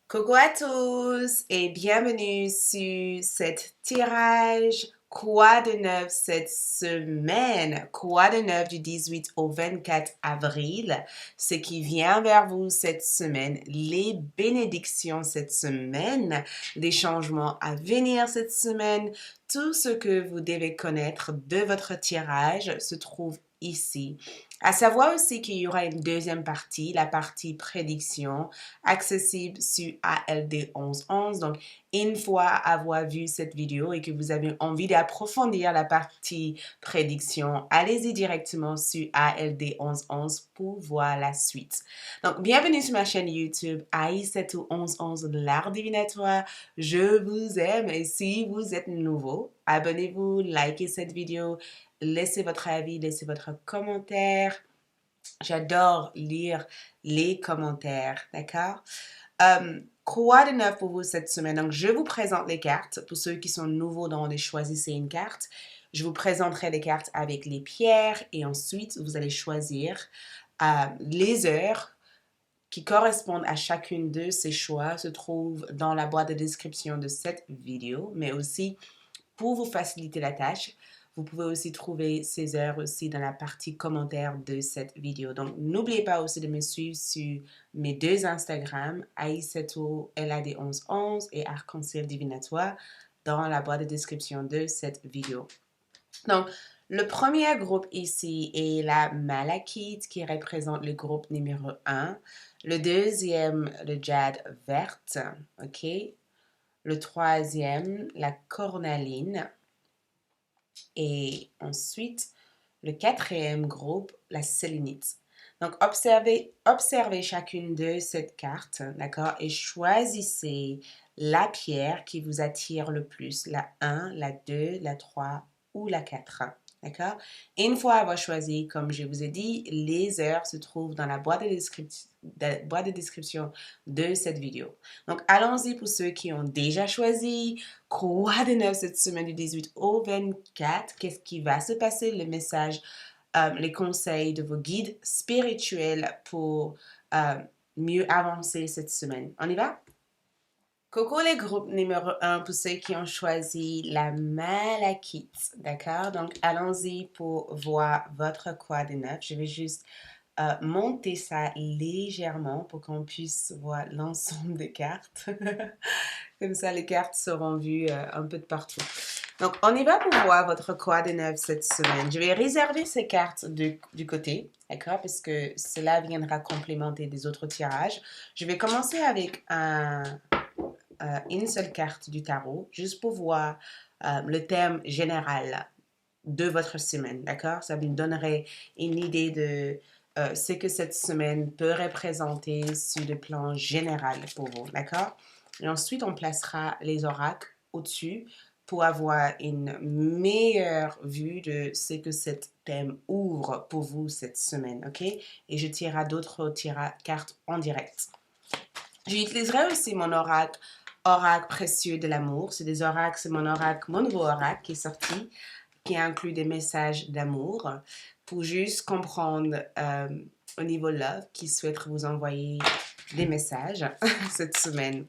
Coucou à tous et bienvenue sur cet tirage Quoi de neuf cette semaine? Quoi de neuf du 18 au 24 avril? Ce qui vient vers vous cette semaine, les bénédictions cette semaine, les changements à venir cette semaine, tout ce que vous devez connaître de votre tirage se trouve ici. À savoir aussi qu'il y aura une deuxième partie, la partie prédiction, accessible sur ALD 1111. Donc, une fois avoir vu cette vidéo et que vous avez envie d'approfondir la partie prédiction, allez-y directement sur ALD 1111 pour voir la suite. Donc, bienvenue sur ma chaîne YouTube Aïssatou 1111 l'art divinatoire. Je vous aime et si vous êtes nouveau, abonnez-vous, likez cette vidéo, laissez votre avis, laissez votre commentaire. J'adore lire les commentaires, d'accord? Quoi de neuf pour vous cette semaine? Donc, je vous présente les cartes. Pour ceux qui sont nouveaux dans les choisissez une carte, je vous présenterai les cartes avec les pierres et ensuite, vous allez choisir les heures qui correspondent à chacune de ces choix se trouvent dans la boîte de description de cette vidéo, mais aussi pour vous faciliter la tâche, vous pouvez aussi trouver ces heures aussi dans la partie commentaires de cette vidéo. Donc, n'oubliez pas aussi de me suivre sur mes deux Instagram, Aïssatou LAD1111 et Arc-en-Ciel Divinatoire dans la boîte de description de cette vidéo. Donc, le premier groupe ici est la malachite qui représente le groupe numéro 1. Le deuxième, le jade verte, ok? Le troisième, la cornaline. Et ensuite, le quatrième groupe, la sélénite. Donc, observez chacune de cette carte, d'accord? Et choisissez la pierre qui vous attire le plus, la 1, la 2, la 3 ou la 4. D'accord? Une fois avoir choisi, comme je vous ai dit, les heures se trouvent dans la boîte de description de cette vidéo. Donc, allons-y pour ceux qui ont déjà choisi. Quoi de neuf cette semaine du 18 au 24? Qu'est-ce qui va se passer? Le message, les conseils de vos guides spirituels pour mieux avancer cette semaine. On y va? Coucou les groupes numéro 1 pour ceux qui ont choisi la malachite, d'accord? Donc, allons-y pour voir votre quoi de neuf. Je vais juste monter ça légèrement pour qu'on puisse voir l'ensemble des cartes. Comme ça, les cartes seront vues un peu de partout. Donc, on y va pour voir votre quoi de neuf cette semaine. Je vais réserver ces cartes du côté, d'accord? Parce que cela viendra complémenter des autres tirages. Je vais commencer avec une seule carte du tarot, juste pour voir le thème général de votre semaine, d'accord? Ça vous donnerait une idée de ce que cette semaine peut représenter sur le plan général pour vous, d'accord? Et ensuite, on placera les oracles au-dessus pour avoir une meilleure vue de ce que cet thème ouvre pour vous cette semaine, ok? Et je tirerai d'autres cartes en direct. J'utiliserai aussi mon oracle précieux de l'amour. C'est des oracles, c'est mon oracle, mon nouveau oracle qui est sorti, qui inclut des messages d'amour pour juste comprendre au niveau love qui souhaite vous envoyer des messages cette semaine.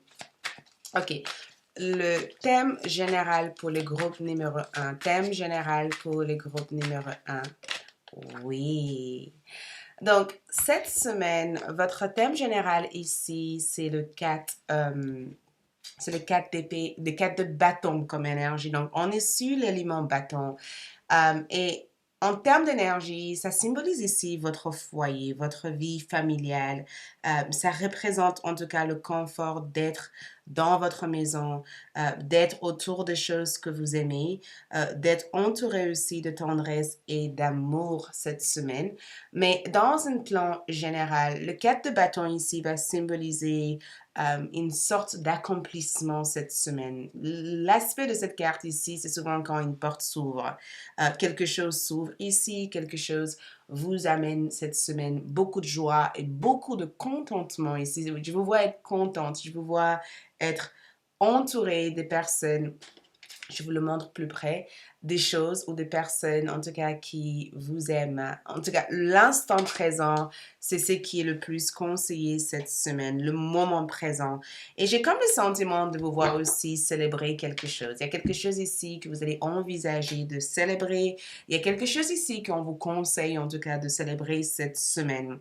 Ok, le thème général pour le groupe numéro 1. Thème général pour le groupe numéro 1. Oui. Donc, cette semaine, votre thème général ici, c'est le 4, c'est le 4 d'épée, le 4 de bâton comme énergie. Donc, on est sur l'élément bâton. Et en termes d'énergie, ça symbolise ici votre foyer, votre vie familiale. Ça représente en tout cas le confort d'être dans votre maison, d'être autour des choses que vous aimez, d'être entouré aussi de tendresse et d'amour cette semaine. Mais dans un plan général, le 4 de bâton ici va symboliser une sorte d'accomplissement cette semaine. L'aspect de cette carte ici, c'est souvent quand une porte s'ouvre. Quelque chose s'ouvre ici, quelque chose vous amène cette semaine beaucoup de joie et beaucoup de contentement ici. Je vous vois être contente, je vous vois être entourée des personnes je vous le montre plus près, des choses ou des personnes, en tout cas, qui vous aiment. En tout cas, l'instant présent, c'est ce qui est le plus conseillé cette semaine, le moment présent. Et j'ai comme le sentiment de vous voir aussi célébrer quelque chose. Il y a quelque chose ici que vous allez envisager de célébrer. Il y a quelque chose ici qu'on vous conseille, en tout cas, de célébrer cette semaine.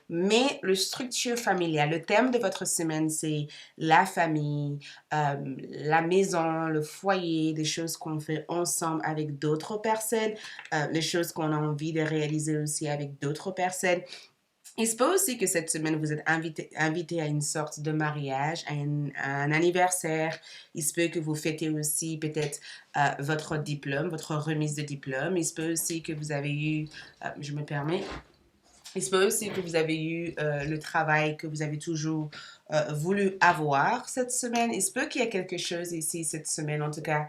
Mais le structure familiale, le thème de votre semaine, c'est la famille, la maison, le foyer, des choses qu'on fait ensemble avec d'autres personnes, les choses qu'on a envie de réaliser aussi avec d'autres personnes. Il se peut aussi que cette semaine, vous êtes invité à une sorte de mariage, à un anniversaire. Il se peut que vous fêtez aussi peut-être votre diplôme, votre remise de diplôme. Il se peut aussi que vous avez eu, je me permets, il se peut aussi que vous avez eu le travail que vous avez toujours voulu avoir cette semaine. Il se peut qu'il y ait quelque chose ici cette semaine, en tout cas,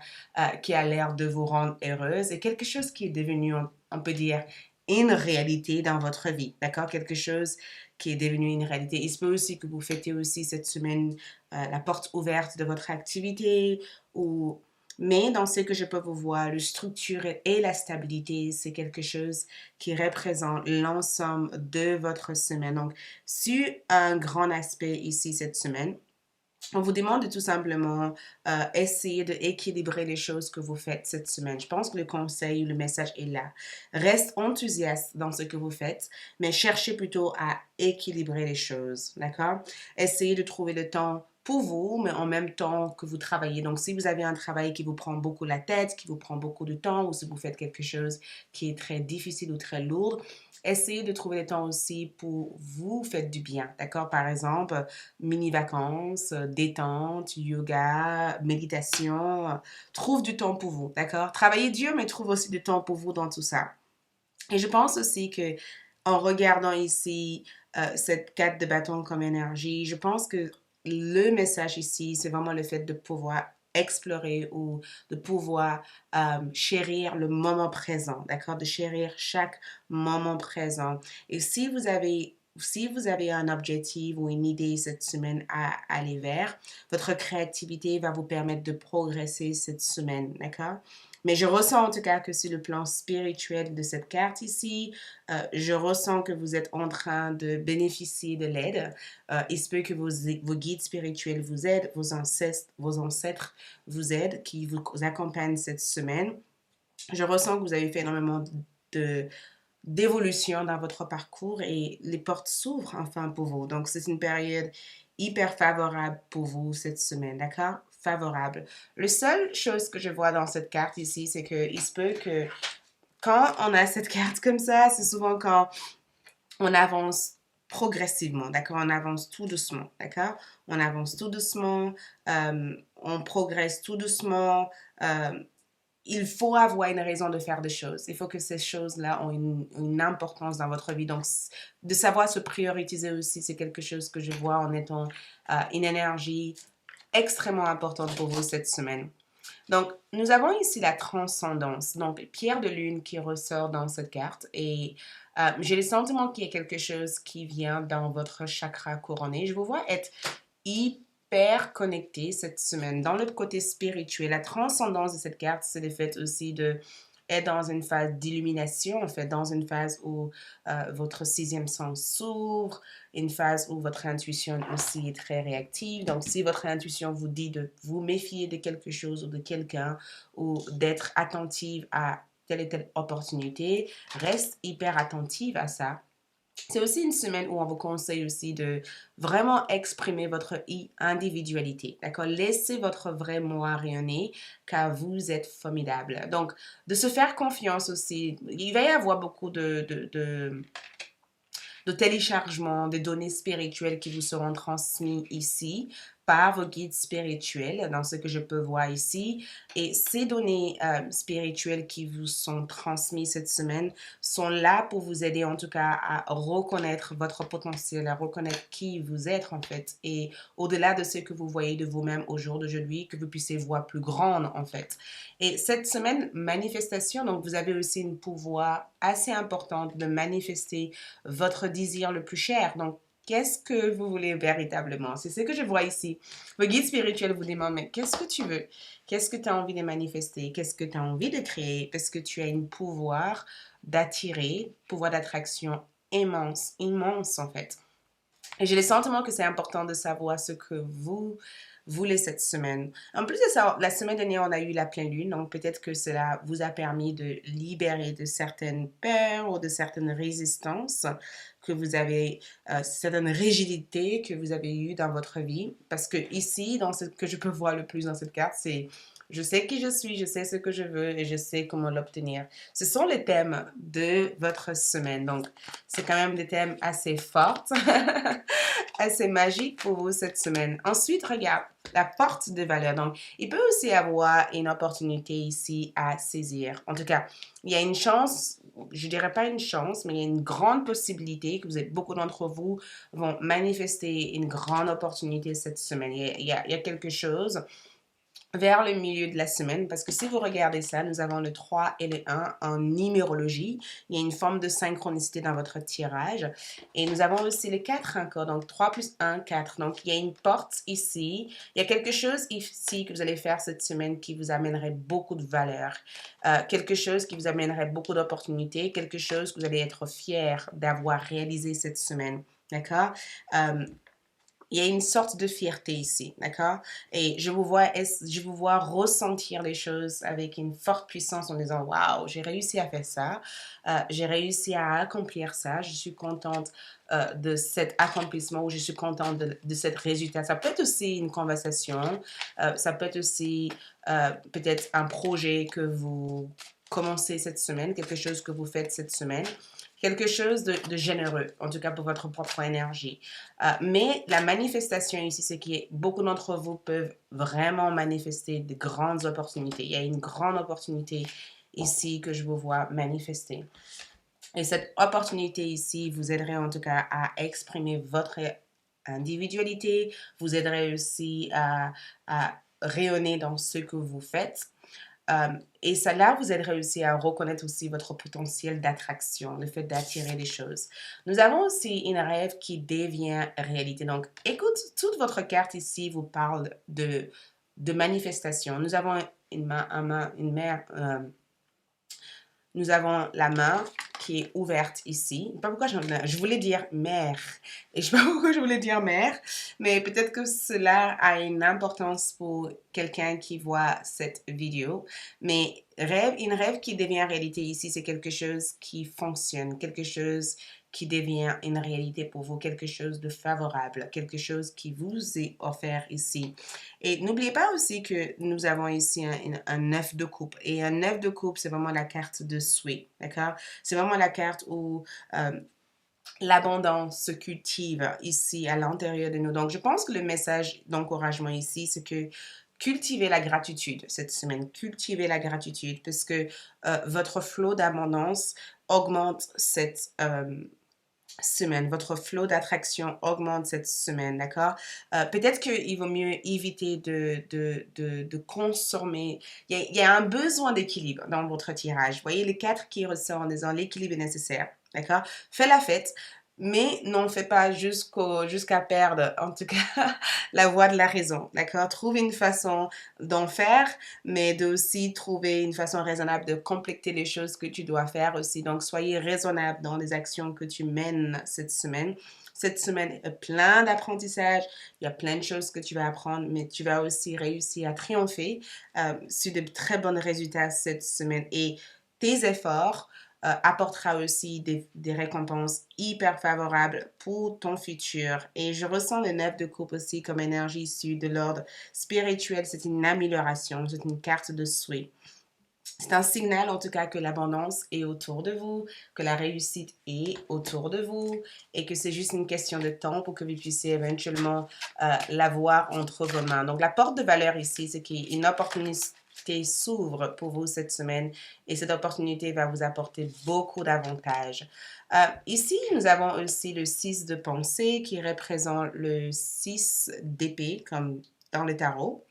qui a l'air de vous rendre heureuse et quelque chose qui est devenu, on peut dire, une réalité dans votre vie, d'accord? Quelque chose qui est devenu une réalité. Il se peut aussi que vous fêtez aussi cette semaine la porte ouverte de votre activité ou mais dans ce que je peux vous voir, le structure et la stabilité, c'est quelque chose qui représente l'ensemble de votre semaine. Donc, sur un grand aspect ici cette semaine, on vous demande de tout simplement essayer d'équilibrer les choses que vous faites cette semaine. Je pense que le conseil, le message est là. Reste enthousiaste dans ce que vous faites, mais cherchez plutôt à équilibrer les choses, d'accord? Essayez de trouver le temps pour vous, mais en même temps que vous travaillez. Donc, si vous avez un travail qui vous prend beaucoup la tête, qui vous prend beaucoup de temps, ou si vous faites quelque chose qui est très difficile ou très lourd, essayez de trouver le temps aussi pour vous faire du bien, d'accord? Par exemple, mini-vacances, détente, yoga, méditation. Trouve du temps pour vous, d'accord? Travaillez dur, mais trouve aussi du temps pour vous dans tout ça. Et je pense aussi que en regardant ici cette carte de bâton comme énergie, je pense que le message ici, c'est vraiment le fait de pouvoir explorer ou de pouvoir chérir le moment présent, d'accord? De chérir chaque moment présent. Et si vous avez un objectif ou une idée cette semaine à aller vers, votre créativité va vous permettre de progresser cette semaine, d'accord? Mais je ressens en tout cas que sur le plan spirituel de cette carte ici, je ressens que vous êtes en train de bénéficier de l'aide. Il se peut que vos guides spirituels vous aident, vos ancêtres vous aident, qui vous accompagnent cette semaine. Je ressens que vous avez fait énormément de, d'évolution dans votre parcours et les portes s'ouvrent enfin pour vous. Donc, c'est une période hyper favorable pour vous cette semaine, d'accord? Favorable. La seule chose que je vois dans cette carte ici, c'est qu'il se peut que quand on a cette carte comme ça, c'est souvent quand on avance progressivement, d'accord? On avance tout doucement, d'accord? On avance tout doucement, on progresse tout doucement. Il faut avoir une raison de faire des choses. Il faut que ces choses-là ont une importance dans votre vie. Donc, de savoir se prioriser aussi, c'est quelque chose que je vois en étant une énergie extrêmement importante pour vous cette semaine. Donc, nous avons ici la transcendance, donc pierre de lune qui ressort dans cette carte. Et j'ai le sentiment qu'il y a quelque chose qui vient dans votre chakra couronné. Je vous vois être hyper connecté cette semaine dans le côté spirituel. La transcendance de cette carte, c'est le fait aussi de être dans une phase d'illumination, en fait, dans une phase où votre sixième sens s'ouvre, une phase où votre intuition aussi est très réactive. Donc, si votre intuition vous dit de vous méfier de quelque chose ou de quelqu'un ou d'être attentive à telle et telle opportunité, reste hyper attentive à ça. C'est aussi une semaine où on vous conseille aussi de vraiment exprimer votre individualité, d'accord? Laissez votre vrai moi rayonner car vous êtes formidable. Donc, de se faire confiance aussi. Il va y avoir beaucoup de téléchargement des données spirituelles qui vous seront transmises ici par vos guides spirituels, dans ce que je peux voir ici. Et ces données spirituelles qui vous sont transmises cette semaine sont là pour vous aider en tout cas à reconnaître votre potentiel, à reconnaître qui vous êtes en fait. Et au-delà de ce que vous voyez de vous-même au jour d'aujourd'hui, que vous puissiez voir plus grande en fait. Et cette semaine, manifestation, donc vous avez aussi un pouvoir assez important de manifester votre désir le plus cher. Donc, Qu'est-ce que vous voulez véritablement? C'est ce que je vois ici. Vos guides spirituels vous demandent, mais qu'est-ce que tu veux? Qu'est-ce que tu as envie de manifester? Qu'est-ce que tu as envie de créer? Parce que tu as un pouvoir d'attirer, pouvoir d'attraction immense, immense en fait. Et j'ai le sentiment que c'est important de savoir ce que vous voulez cette semaine. En plus de ça, la semaine dernière, on a eu la pleine lune, donc peut-être que cela vous a permis de libérer de certaines peurs ou de certaines résistances que vous avez, certaines rigidités que vous avez eues dans votre vie. Parce que ici, dans ce que je peux voir le plus dans cette carte, c'est je sais qui je suis, je sais ce que je veux et je sais comment l'obtenir. Ce sont les thèmes de votre semaine. Donc, c'est quand même des thèmes assez forts, assez magiques pour vous cette semaine. Ensuite, regarde, la porte de valeur. Donc, il peut aussi avoir une opportunité ici à saisir. En tout cas, il y a une chance, je dirais pas une chance, mais il y a une grande possibilité que beaucoup d'entre vous vont manifester une grande opportunité cette semaine. Il y a quelque chose vers le milieu de la semaine, parce que si vous regardez ça, nous avons le 3 et le 1 en numérologie. Il y a une forme de synchronicité dans votre tirage. Et nous avons aussi le 4 encore, donc 3 plus 1, 4. Donc, il y a une porte ici. Il y a quelque chose ici que vous allez faire cette semaine qui vous amènerait beaucoup de valeur. Quelque chose qui vous amènerait beaucoup d'opportunités. Quelque chose que vous allez être fier d'avoir réalisé cette semaine. D'accord? Il y a une sorte de fierté ici, d'accord? Et je vous vois ressentir les choses avec une forte puissance en disant, waouh, j'ai réussi à faire ça, j'ai réussi à accomplir ça, je suis contente de cet accomplissement ou je suis contente de cet résultat. Ça peut être aussi une conversation, ça peut être aussi peut-être un projet que vous commencez cette semaine, quelque chose que vous faites cette semaine. Quelque chose de généreux, en tout cas pour votre propre énergie. Mais la manifestation ici, c'est que beaucoup d'entre vous peuvent vraiment manifester de grandes opportunités. Il y a une grande opportunité ici que je vous vois manifester. Et cette opportunité ici vous aiderait en tout cas à exprimer votre individualité, vous aiderait aussi à rayonner dans ce que vous faites. Et cela vous aiderait aussi à reconnaître aussi votre potentiel d'attraction, le fait d'attirer les choses. Nous avons aussi une rêve qui devient réalité. Donc, écoute, toute votre carte ici vous parle de manifestation. Nous avons une mer, nous avons la main qui est ouverte ici. Je ne sais pas pourquoi je voulais dire mère. Et je ne sais pas pourquoi je voulais dire mère. Mais peut-être que cela a une importance pour quelqu'un qui voit cette vidéo. Mais une rêve qui devient réalité ici, c'est quelque chose qui fonctionne. Quelque chose qui devient une réalité pour vous. Quelque chose de favorable. Quelque chose qui vous est offert ici. Et n'oubliez pas aussi que nous avons ici un 9 de coupe. Et un 9 de coupe, c'est vraiment la carte de souhait, d'accord? C'est vraiment la carte où l'abondance se cultive ici à l'intérieur de nous. Donc, je pense que le message d'encouragement ici, c'est que cultivez la gratitude cette semaine. Cultivez la gratitude parce que votre flot d'abondance augmente cette semaine. Votre flot d'attraction augmente cette semaine, d'accord? Peut-être qu'il vaut mieux éviter de consommer. Il y a un besoin d'équilibre dans votre tirage. Vous voyez les 4 qui ressortent en disant l'équilibre est nécessaire, d'accord? Fais la fête, mais n'en fais pas jusqu'à perdre, en tout cas, la voie de la raison, d'accord? Trouve une façon d'en faire, mais de aussi trouver une façon raisonnable de compléter les choses que tu dois faire aussi. Donc, soyez raisonnable dans les actions que tu mènes cette semaine. Cette semaine est plein d'apprentissage, il y a plein de choses que tu vas apprendre, mais tu vas aussi réussir à triompher sur de très bons résultats cette semaine. Et tes efforts apportera aussi des récompenses hyper favorables pour ton futur. Et je ressens le 9 de coupe aussi comme énergie issue de l'ordre spirituel. C'est une amélioration, c'est une carte de souhait. C'est un signal en tout cas que l'abondance est autour de vous, que la réussite est autour de vous et que c'est juste une question de temps pour que vous puissiez éventuellement l'avoir entre vos mains. Donc la porte de valeur ici, c'est qu'il y a une opportunité s'ouvre pour vous cette semaine et cette opportunité va vous apporter beaucoup d'avantages. Ici, nous avons aussi le 6 de pensée qui représente le 6 d'épée comme dans le tarot.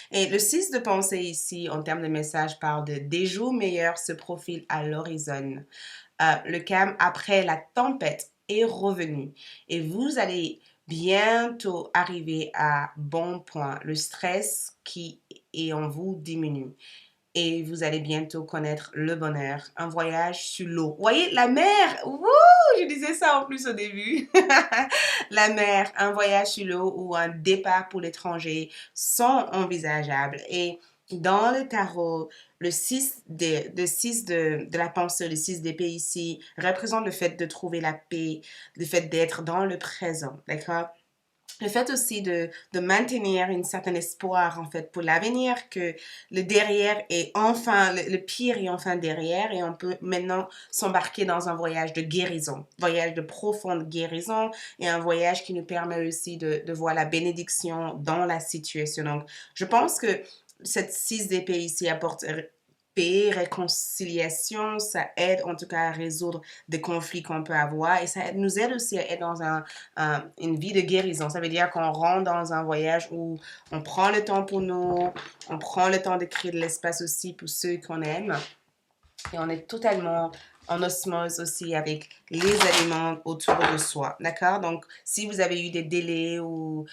Et le 6 de pensée ici, en termes de message, parle de des jours meilleurs se profilent à l'horizon. Le calme après la tempête est revenu et vous allez bientôt arriver à bon point. Le stress qui est en vous diminue et vous allez bientôt connaître le bonheur. Un voyage sur l'eau. Vous voyez, la mer, wouh, je disais ça en plus au début. La mer, un voyage sur l'eau ou un départ pour l'étranger sont envisageables. Et dans le tarot, le 6 de la pensée, le 6 d'épée ici, représente le fait de trouver la paix, le fait d'être dans le présent, d'accord? Le fait aussi de maintenir un certain espoir, en fait, pour l'avenir, que le derrière est enfin, le pire est enfin derrière et on peut maintenant s'embarquer dans un voyage de guérison, voyage de profonde guérison et un voyage qui nous permet aussi de voir la bénédiction dans la situation. Donc, je pense que cette 6 d'épée ici apporte paix, réconciliation, ça aide en tout cas à résoudre des conflits qu'on peut avoir et ça nous aide aussi à être dans une vie de guérison. Ça veut dire qu'on rentre dans un voyage où on prend le temps pour nous, on prend le temps de créer de l'espace aussi pour ceux qu'on aime et on est totalement en osmose aussi avec les aliments autour de soi, d'accord? Donc, si vous avez eu des délais ou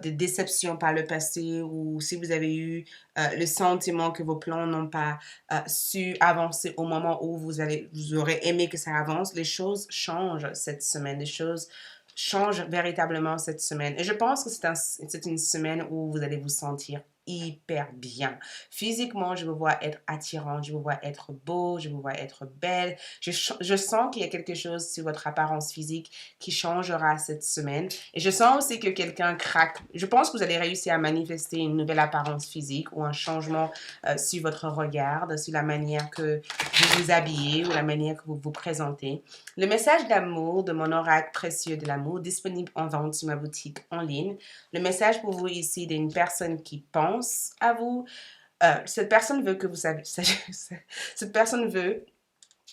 des déceptions par le passé ou si vous avez eu le sentiment que vos plans n'ont pas su avancer au moment où vous aurez aimé que ça avance, les choses changent cette semaine, les choses changent véritablement cette semaine. Et je pense que c'est une semaine où vous allez vous sentir hyper bien. Physiquement, je vous vois être attirant, je vous vois être beau, je vous vois être belle. Je sens qu'il y a quelque chose sur votre apparence physique qui changera cette semaine. Et je sens aussi que quelqu'un craque. Je pense que vous allez réussir à manifester une nouvelle apparence physique ou un changement sur votre regard, sur la manière que vous vous habillez ou la manière que vous vous présentez. Le message d'amour de mon oracle précieux de l'amour, disponible en vente sur ma boutique en ligne. Le message pour vous ici d'une personne qui pense à vous. Cette personne veut que vous sachiez, cette personne veut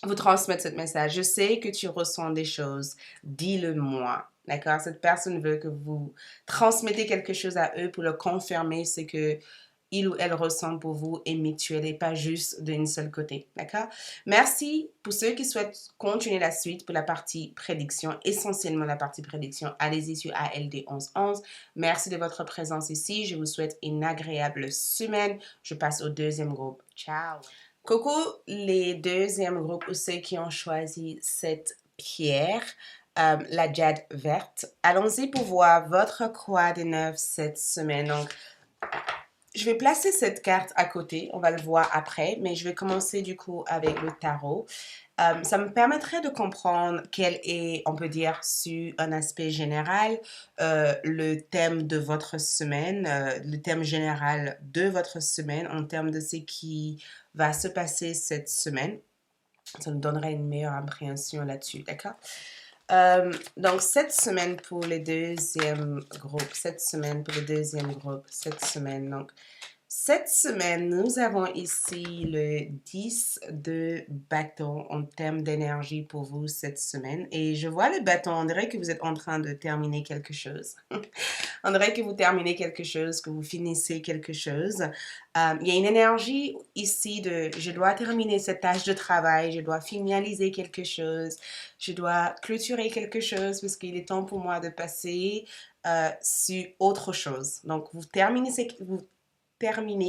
vous transmettre ce message. Je sais que tu ressens des choses. Dis-le-moi. D'accord? Cette personne veut que vous transmettez quelque chose à eux pour le confirmer, c'est que il ou elle ressent pour vous est mutuel et pas juste d'un seul côté. D'accord? Merci pour ceux qui souhaitent continuer la suite pour la partie prédiction, essentiellement la partie prédiction. Allez-y sur ALD 1111. Merci de votre présence ici. Je vous souhaite une agréable semaine. Je passe au deuxième groupe. Ciao! Coucou les deuxièmes groupes ou ceux qui ont choisi cette pierre, la jade verte. Allons-y pour voir votre quoi de neuf cette semaine. Donc, je vais placer cette carte à côté, on va le voir après, mais je vais commencer du coup avec le tarot. Ça me permettrait de comprendre quel est, on peut dire, sur un aspect général, le thème de votre semaine, le thème général de votre semaine en termes de ce qui va se passer cette semaine. Ça nous donnerait une meilleure appréhension là-dessus, d'accord? Donc, cette semaine pour le deuxième groupe, cette semaine, donc, cette semaine, nous avons ici le 10 de bâton en termes d'énergie pour vous cette semaine. Et je vois le bâton, on dirait que vous êtes en train de terminer quelque chose. On dirait que vous terminez quelque chose, que vous finissez quelque chose. Il y a une énergie ici de je dois terminer cette tâche de travail, je dois finaliser quelque chose, je dois clôturer quelque chose parce qu'il est temps pour moi de passer sur autre chose. Donc, vous terminez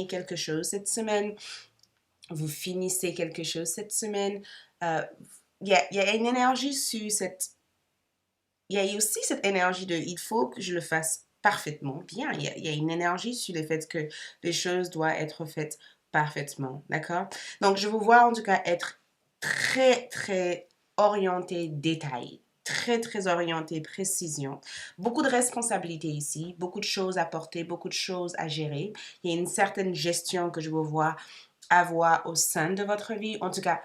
quelque chose cette semaine, vous finissez quelque chose cette semaine. Il y a une énergie sur cette... Il y a aussi cette énergie de il faut que je le fasse parfaitement bien. Il y a une énergie sur le fait que les choses doivent être faites parfaitement. D'accord? Donc, je vous vois en tout cas être très, très orienté détail. Très, très orienté précision. Beaucoup de responsabilités ici, beaucoup de choses à porter, beaucoup de choses à gérer. Il y a une certaine gestion que je vous vois avoir au sein de votre vie. En tout cas,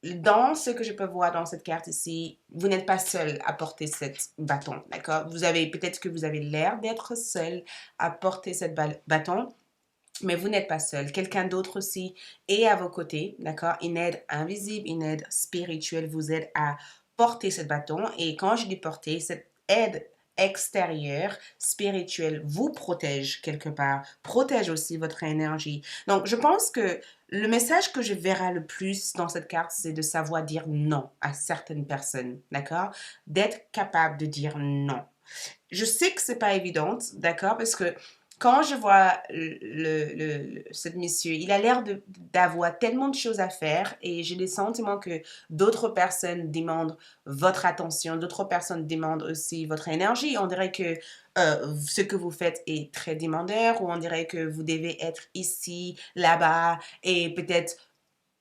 dans ce que je peux voir dans cette carte ici, vous n'êtes pas seul à porter cette bâton, d'accord? Peut-être que vous avez l'air d'être seul à porter cette bâton, mais vous n'êtes pas seul. Quelqu'un d'autre aussi est à vos côtés, d'accord? Une aide invisible, une aide spirituelle vous aide à porter cette bâton. Et quand je dis porter, cette aide extérieur, spirituel, vous protège quelque part, protège aussi votre énergie. Donc, je pense que le message que je verrai le plus dans cette carte, c'est de savoir dire non à certaines personnes, d'accord? D'être capable de dire non. Je sais que c'est pas évident, d'accord? Parce que quand je vois ce monsieur, il a l'air d'avoir tellement de choses à faire et j'ai le sentiment que d'autres personnes demandent votre attention, d'autres personnes demandent aussi votre énergie. On dirait que ce que vous faites est très demandeur ou on dirait que vous devez être ici, là-bas et peut-être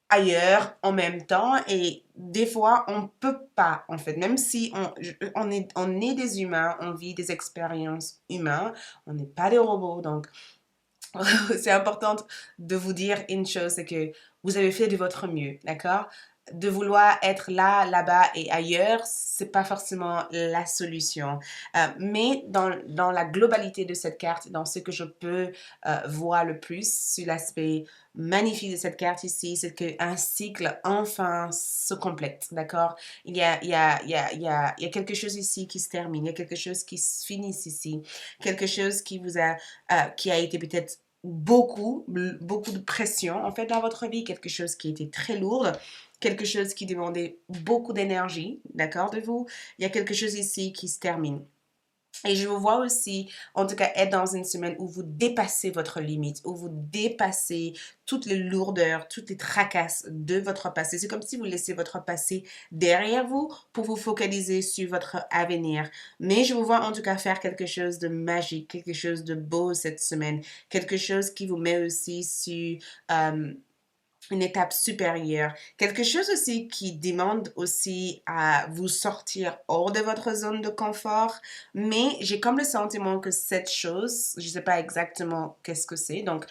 ailleurs en même temps et des fois on peut pas en fait même si on est des humains, on vit des expériences humaines, on n'est pas des robots donc c'est important de vous dire une chose, c'est que vous avez fait de votre mieux, d'accord? De vouloir être là, là-bas et ailleurs, c'est pas forcément la solution. Mais dans la globalité de cette carte, dans ce que je peux voir le plus sur l'aspect magnifique de cette carte ici, c'est qu'un cycle enfin se complète, d'accord? Il y a quelque chose ici qui se termine, il y a quelque chose qui se finit ici, quelque chose qui vous a, qui a été peut-être beaucoup de pression en fait dans votre vie, quelque chose qui était très lourd, quelque chose qui demandait beaucoup d'énergie, d'accord, de vous. Il y a quelque chose ici qui se termine. Et je vous vois aussi, en tout cas, être dans une semaine où vous dépassez votre limite, où vous dépassez toutes les lourdeurs, toutes les tracasses de votre passé. C'est comme si vous laissez votre passé derrière vous pour vous focaliser sur votre avenir. Mais je vous vois en tout cas faire quelque chose de magique, quelque chose de beau cette semaine, quelque chose qui vous met aussi sur une étape supérieure. Quelque chose aussi qui demande aussi à vous sortir hors de votre zone de confort, mais j'ai comme le sentiment que cette chose, je ne sais pas exactement qu'est-ce que c'est, donc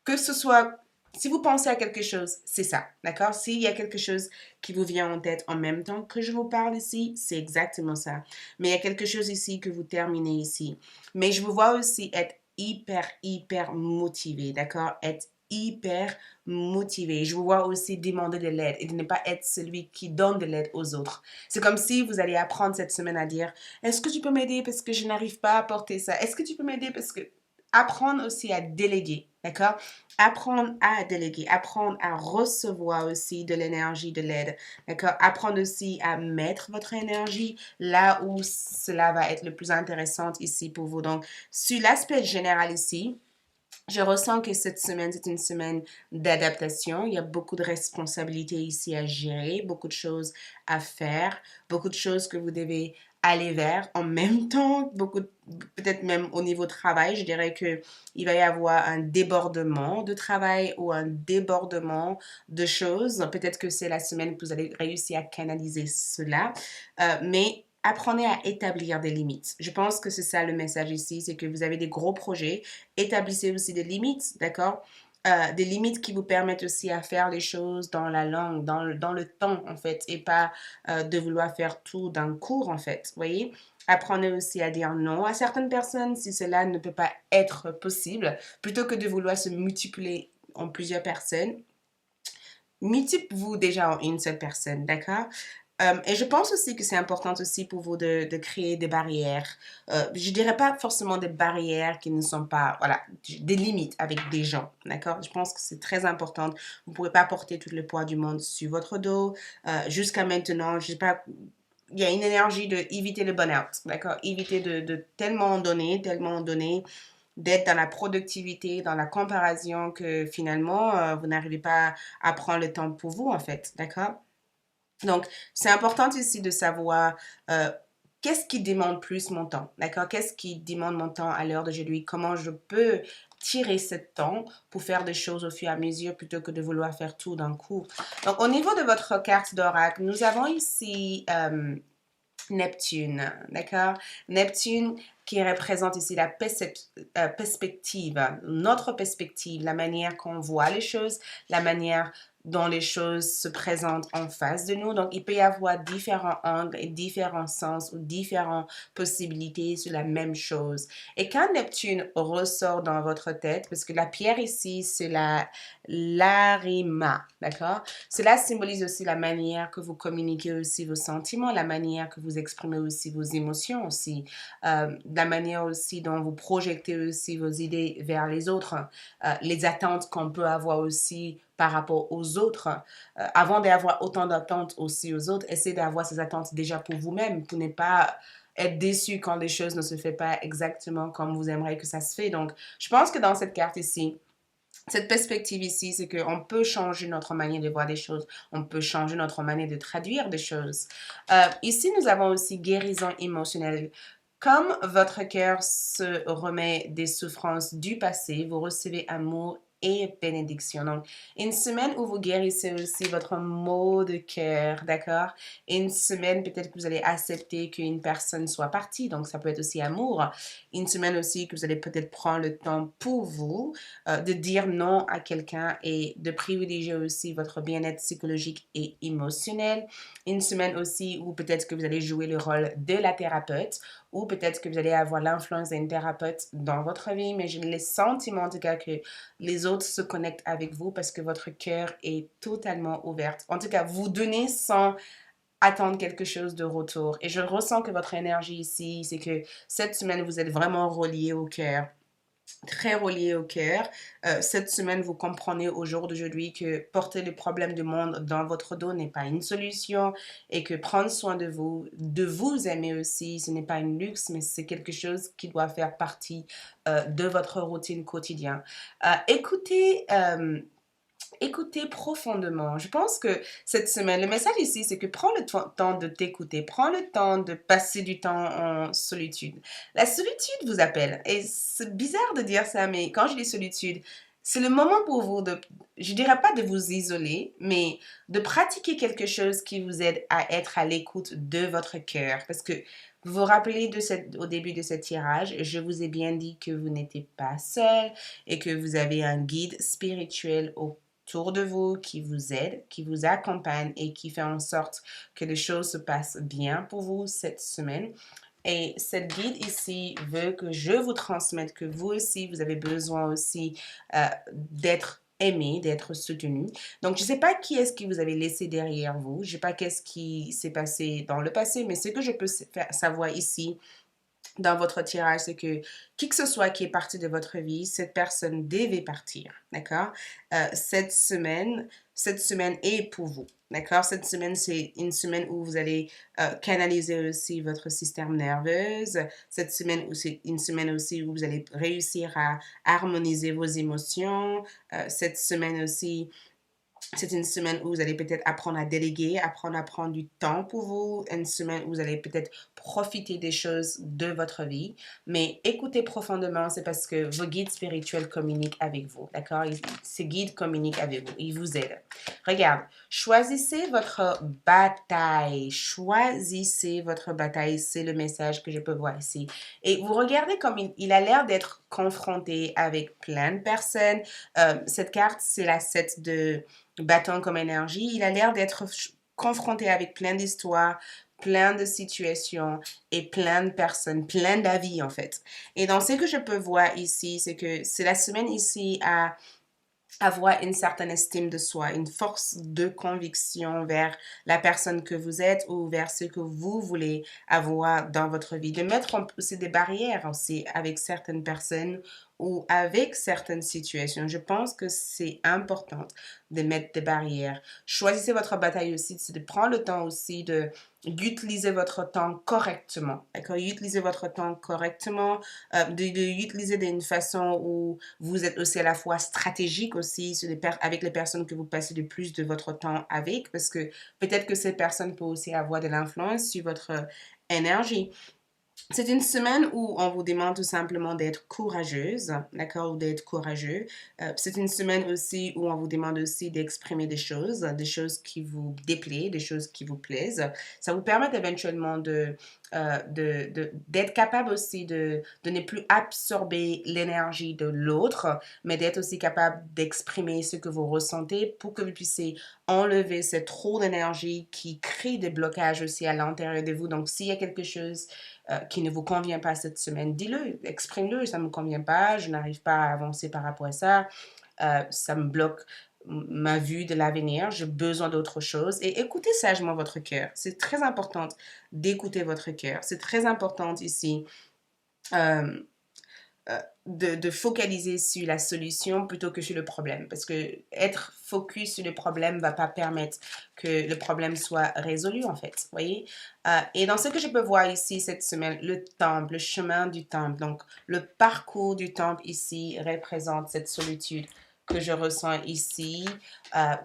que ce soit, si vous pensez à quelque chose, c'est ça, d'accord? S'il y a quelque chose qui vous vient en tête en même temps que je vous parle ici, c'est exactement ça. Mais il y a quelque chose ici que vous terminez ici. Mais je vous vois aussi être hyper motivé, d'accord? Être hyper motivé. Je vous vois aussi demander de l'aide et de ne pas être celui qui donne de l'aide aux autres. C'est comme si vous allez apprendre cette semaine à dire, est-ce que tu peux m'aider parce que je n'arrive pas à porter ça? Est-ce que tu peux m'aider parce que... Apprendre aussi à déléguer, d'accord? Apprendre à déléguer, apprendre à recevoir aussi de l'énergie, de l'aide, d'accord? Apprendre aussi à mettre votre énergie là où cela va être le plus intéressant ici pour vous. Donc, sur l'aspect général ici, je ressens que cette semaine, c'est une semaine d'adaptation. Il y a beaucoup de responsabilités ici à gérer, beaucoup de choses à faire, beaucoup de choses que vous devez aller vers en même temps, peut-être même au niveau travail. Je dirais que il va y avoir un débordement de travail ou un débordement de choses. Peut-être que c'est la semaine que vous allez réussir à canaliser cela, mais apprenez à établir des limites. Je pense que c'est ça le message ici, c'est que vous avez des gros projets, établissez aussi des limites, d'accord? Des limites qui vous permettent aussi à faire les choses dans la langue, dans le temps, en fait, et pas de vouloir faire tout d'un cours, en fait, voyez? Apprenez aussi à dire non à certaines personnes si cela ne peut pas être possible, plutôt que de vouloir se multiplier en plusieurs personnes. Multipliez-vous déjà en une seule personne, d'accord? Et je pense aussi que c'est important aussi pour vous de créer des barrières. Je dirais pas forcément des barrières qui ne sont pas, voilà, des limites avec des gens, d'accord? Je pense que c'est très important. Vous ne pouvez pas porter tout le poids du monde sur votre dos. Jusqu'à maintenant, je sais pas, il y a une énergie de éviter le burn-out, d'accord? Éviter de tellement donner, d'être dans la productivité, dans la comparaison que finalement, vous n'arrivez pas à prendre le temps pour vous, en fait, d'accord? Donc, c'est important ici de savoir qu'est-ce qui demande plus mon temps, d'accord? Qu'est-ce qui demande mon temps à l'heure d'aujourd'hui? Comment je peux tirer ce temps pour faire des choses au fur et à mesure plutôt que de vouloir faire tout d'un coup. Donc, au niveau de votre carte d'oracle, nous avons ici Neptune, d'accord? Neptune qui représente ici la perspective, notre perspective, la manière qu'on voit les choses, la manière dont les choses se présentent en face de nous. Donc, il peut y avoir différents angles et différents sens ou différentes possibilités sur la même chose. Et quand Neptune ressort dans votre tête, parce que la pierre ici, c'est l'arima, d'accord? Cela symbolise aussi la manière que vous communiquez aussi vos sentiments, la manière que vous exprimez aussi vos émotions aussi, la manière aussi dont vous projetez aussi vos idées vers les autres, les attentes qu'on peut avoir aussi par rapport aux autres. Avant d'avoir autant d'attentes aussi aux autres, essayez d'avoir ces attentes déjà pour vous-même, pour ne pas être déçu quand les choses ne se font pas exactement comme vous aimeriez que ça se fait. Donc, je pense que dans cette carte ici, cette perspective ici, c'est qu'on peut changer notre manière de voir des choses, on peut changer notre manière de traduire des choses. Ici, nous avons aussi guérison émotionnelle. Comme votre cœur se remet des souffrances du passé, vous recevez amour et bénédiction. Donc, une semaine où vous guérissez aussi votre mot de cœur, d'accord? Une semaine, peut-être que vous allez accepter qu'une personne soit partie, donc ça peut être aussi amour. Une semaine aussi que vous allez peut-être prendre le temps pour vous, de dire non à quelqu'un et de privilégier aussi votre bien-être psychologique et émotionnel. Une semaine aussi où peut-être que vous allez jouer le rôle de la thérapeute ou peut-être que vous allez avoir l'influence d'une thérapeute dans votre vie, mais j'ai le sentiment en tout cas que les autres se connectent avec vous parce que votre cœur est totalement ouvert. En tout cas, vous donnez sans attendre quelque chose de retour. Et je ressens que votre énergie ici, c'est que cette semaine, vous êtes vraiment relié au cœur, très relié au cœur. Cette semaine, vous comprenez au jour d'aujourd'hui que porter les problèmes du monde dans votre dos n'est pas une solution et que prendre soin de vous aimer aussi, ce n'est pas une luxe, mais c'est quelque chose qui doit faire partie de votre routine quotidienne. Écoutez profondément. Je pense que cette semaine, le message ici, c'est que prends le temps de t'écouter, prends le temps de passer du temps en solitude. La solitude vous appelle. Et c'est bizarre de dire ça, mais quand je dis solitude, c'est le moment pour vous de, je dirais pas de vous isoler, mais de pratiquer quelque chose qui vous aide à être à l'écoute de votre cœur. Parce que vous vous rappelez au début de ce tirage, je vous ai bien dit que vous n'étiez pas seul et que vous avez un guide spirituel autour de vous qui vous aide, qui vous accompagne et qui fait en sorte que les choses se passent bien pour vous cette semaine. Et cette guide ici veut que je vous transmette que vous aussi, vous avez besoin aussi d'être aimé, d'être soutenu. Donc, je ne sais pas qui est-ce que vous avez laissé derrière vous. Je ne sais pas qu'est-ce qui s'est passé dans le passé, mais ce que je peux savoir ici, dans votre tirage, c'est que qui que ce soit qui est parti de votre vie, cette personne devait partir, d'accord? Cette semaine est pour vous, d'accord? Cette semaine, c'est une semaine où vous allez canaliser aussi votre système nerveux. Cette semaine, c'est une semaine aussi où vous allez réussir à harmoniser vos émotions. Cette semaine aussi, c'est une semaine où vous allez peut-être apprendre à déléguer, apprendre à prendre du temps pour vous. Une semaine où vous allez peut-être profiter des choses de votre vie. Mais écoutez profondément, c'est parce que vos guides spirituels communiquent avec vous. D'accord? Ces guides communiquent avec vous. Ils vous aident. Regarde, choisissez votre bataille. Choisissez votre bataille. C'est le message que je peux voir ici. Et vous regardez comme il a l'air d'être confronté avec plein de personnes. Cette carte, c'est la 7 de bâton comme énergie. Il a l'air d'être confronté avec plein d'histoires, plein de situations et plein de personnes, plein d'avis en fait. Et dans ce que je peux voir ici, c'est que c'est la semaine ici à avoir une certaine estime de soi, une force de conviction vers la personne que vous êtes ou vers ce que vous voulez avoir dans votre vie. De mettre aussi des barrières aussi avec certaines personnes ou avec certaines situations. Je pense que c'est important de mettre des barrières. Choisissez votre bataille aussi, c'est de prendre le temps aussi d'utiliser votre temps correctement. D'accord? Utilisez votre temps correctement, de l'utiliser d'une façon où vous êtes aussi à la fois stratégique aussi avec les personnes que vous passez le plus de votre temps avec, parce que peut-être que ces personnes peuvent aussi avoir de l'influence sur votre énergie. C'est une semaine où on vous demande tout simplement d'être courageuse, d'accord, ou d'être courageux. C'est une semaine aussi où on vous demande aussi d'exprimer des choses qui vous déplaisent, des choses qui vous plaisent. Ça vous permet éventuellement d'être capable aussi de ne plus absorber l'énergie de l'autre, mais d'être aussi capable d'exprimer ce que vous ressentez pour que vous puissiez enlever ce trop d'énergie qui crée des blocages aussi à l'intérieur de vous. Donc, s'il y a quelque chose qui ne vous convient pas cette semaine, dis-le, exprime-le, ça ne me convient pas, je n'arrive pas à avancer par rapport à ça, ça me bloque ma vue de l'avenir, j'ai besoin d'autre chose. Et écoutez sagement votre cœur. C'est très important d'écouter votre cœur. C'est très important ici euh, de focaliser sur la solution plutôt que sur le problème. Parce que être focus sur le problème ne va pas permettre que le problème soit résolu, en fait. Voyez? Et dans ce que je peux voir ici cette semaine, le temple, le chemin du temple, donc le parcours du temple ici représente cette solitude que je ressens ici,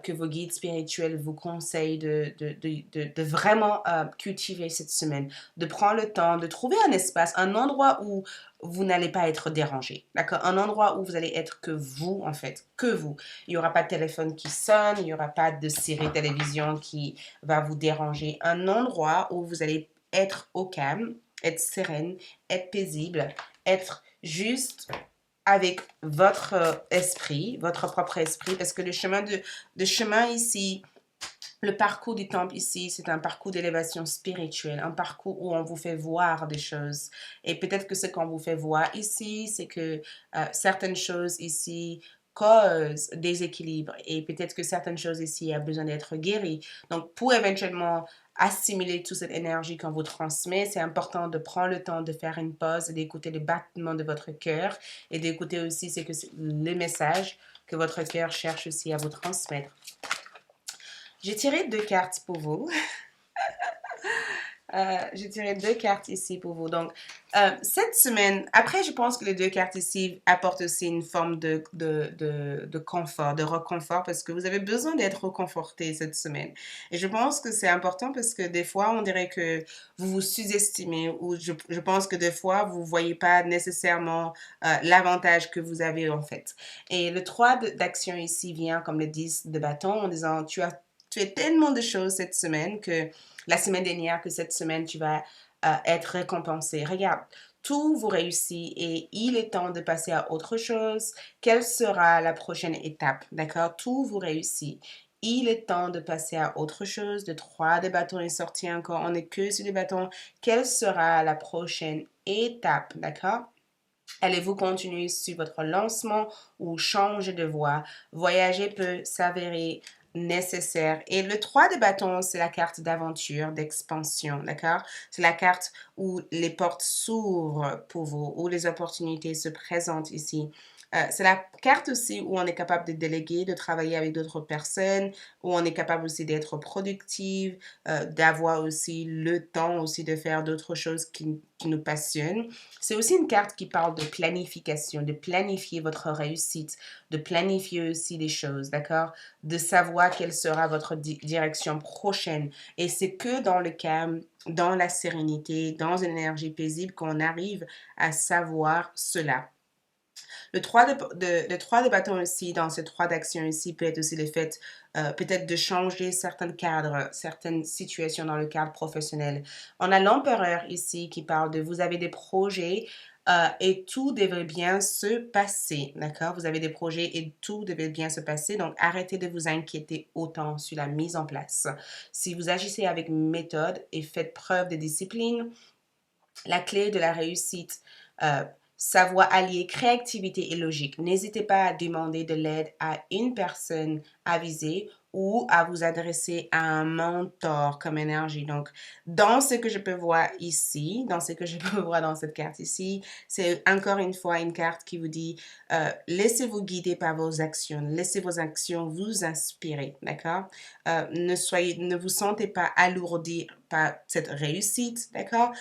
que vos guides spirituels vous conseillent de vraiment cultiver cette semaine, de prendre le temps, de trouver un espace, un endroit où vous n'allez pas être dérangé, d'accord? Un endroit où vous allez être que vous, en fait, que vous. Il n'y aura pas de téléphone qui sonne, il n'y aura pas de série télévision qui va vous déranger. Un endroit où vous allez être au calme, être sereine, être paisible, être juste avec votre esprit, votre propre esprit, parce que le chemin ici, le parcours du temple ici, c'est un parcours d'élévation spirituelle, un parcours où on vous fait voir des choses. Et peut-être que ce qu'on vous fait voir ici, c'est que certaines choses ici causent des équilibres et peut-être que certaines choses ici ont besoin d'être guéries. Donc, pour éventuellement assimiler toute cette énergie qu'on vous transmet, c'est important de prendre le temps de faire une pause et d'écouter le battement de votre cœur et d'écouter aussi ce que le message que votre cœur cherche aussi à vous transmettre. J'ai tiré deux cartes pour vous. J'ai tiré deux cartes ici pour vous. Donc, cette semaine, après, je pense que les deux cartes ici apportent aussi une forme de confort, de reconfort, parce que vous avez besoin d'être reconforté cette semaine. Et je pense que c'est important parce que des fois, on dirait que vous vous sous-estimez ou je pense que des fois, vous ne voyez pas nécessairement l'avantage que vous avez en fait. Et le 3 d'action ici vient comme le 10 de bâton en disant, tu fais tellement de choses cette semaine que la semaine dernière que cette semaine, tu vas être récompensé. Regarde, tout vous réussit et il est temps de passer à autre chose. Quelle sera la prochaine étape? D'accord? Tout vous réussit. Il est temps de passer à autre chose. Le 3 de bâton est sorti encore. On n'est que sur les bâtons. Quelle sera la prochaine étape? D'accord? Allez-vous continuer sur votre lancement ou changer de voie? Voyager peut s'avérer nécessaire. Et le 3 de bâton, c'est la carte d'aventure, d'expansion, d'accord? C'est la carte où les portes s'ouvrent pour vous, où les opportunités se présentent ici. C'est la carte aussi où on est capable de déléguer, de travailler avec d'autres personnes, où on est capable aussi d'être productive, d'avoir aussi le temps aussi de faire d'autres choses qui nous passionnent. C'est aussi une carte qui parle de planification, de planifier votre réussite, de planifier aussi des choses, d'accord? De savoir quelle sera votre direction prochaine. Et c'est que dans le calme, dans la sérénité, dans une énergie paisible qu'on arrive à savoir cela. Le 3 le 3 de bâton aussi, dans ce 3 d'action ici, peut être aussi le fait peut-être de changer certains cadres, certaines situations dans le cadre professionnel. On a l'empereur ici qui parle de vous avez des projets et tout devrait bien se passer, d'accord? Vous avez des projets et tout devrait bien se passer, donc arrêtez de vous inquiéter autant sur la mise en place. Si vous agissez avec méthode et faites preuve de discipline, la clé de la réussite, savoir allier créativité et logique. N'hésitez pas à demander de l'aide à une personne avisée ou à vous adresser à un mentor comme énergie. Donc, dans ce que je peux voir ici, dans ce que je peux voir dans cette carte ici, c'est encore une fois une carte qui vous dit laissez-vous guider par vos actions, laissez vos actions vous inspirer, d'accord? Ne vous sentez pas alourdi par cette réussite, d'accord?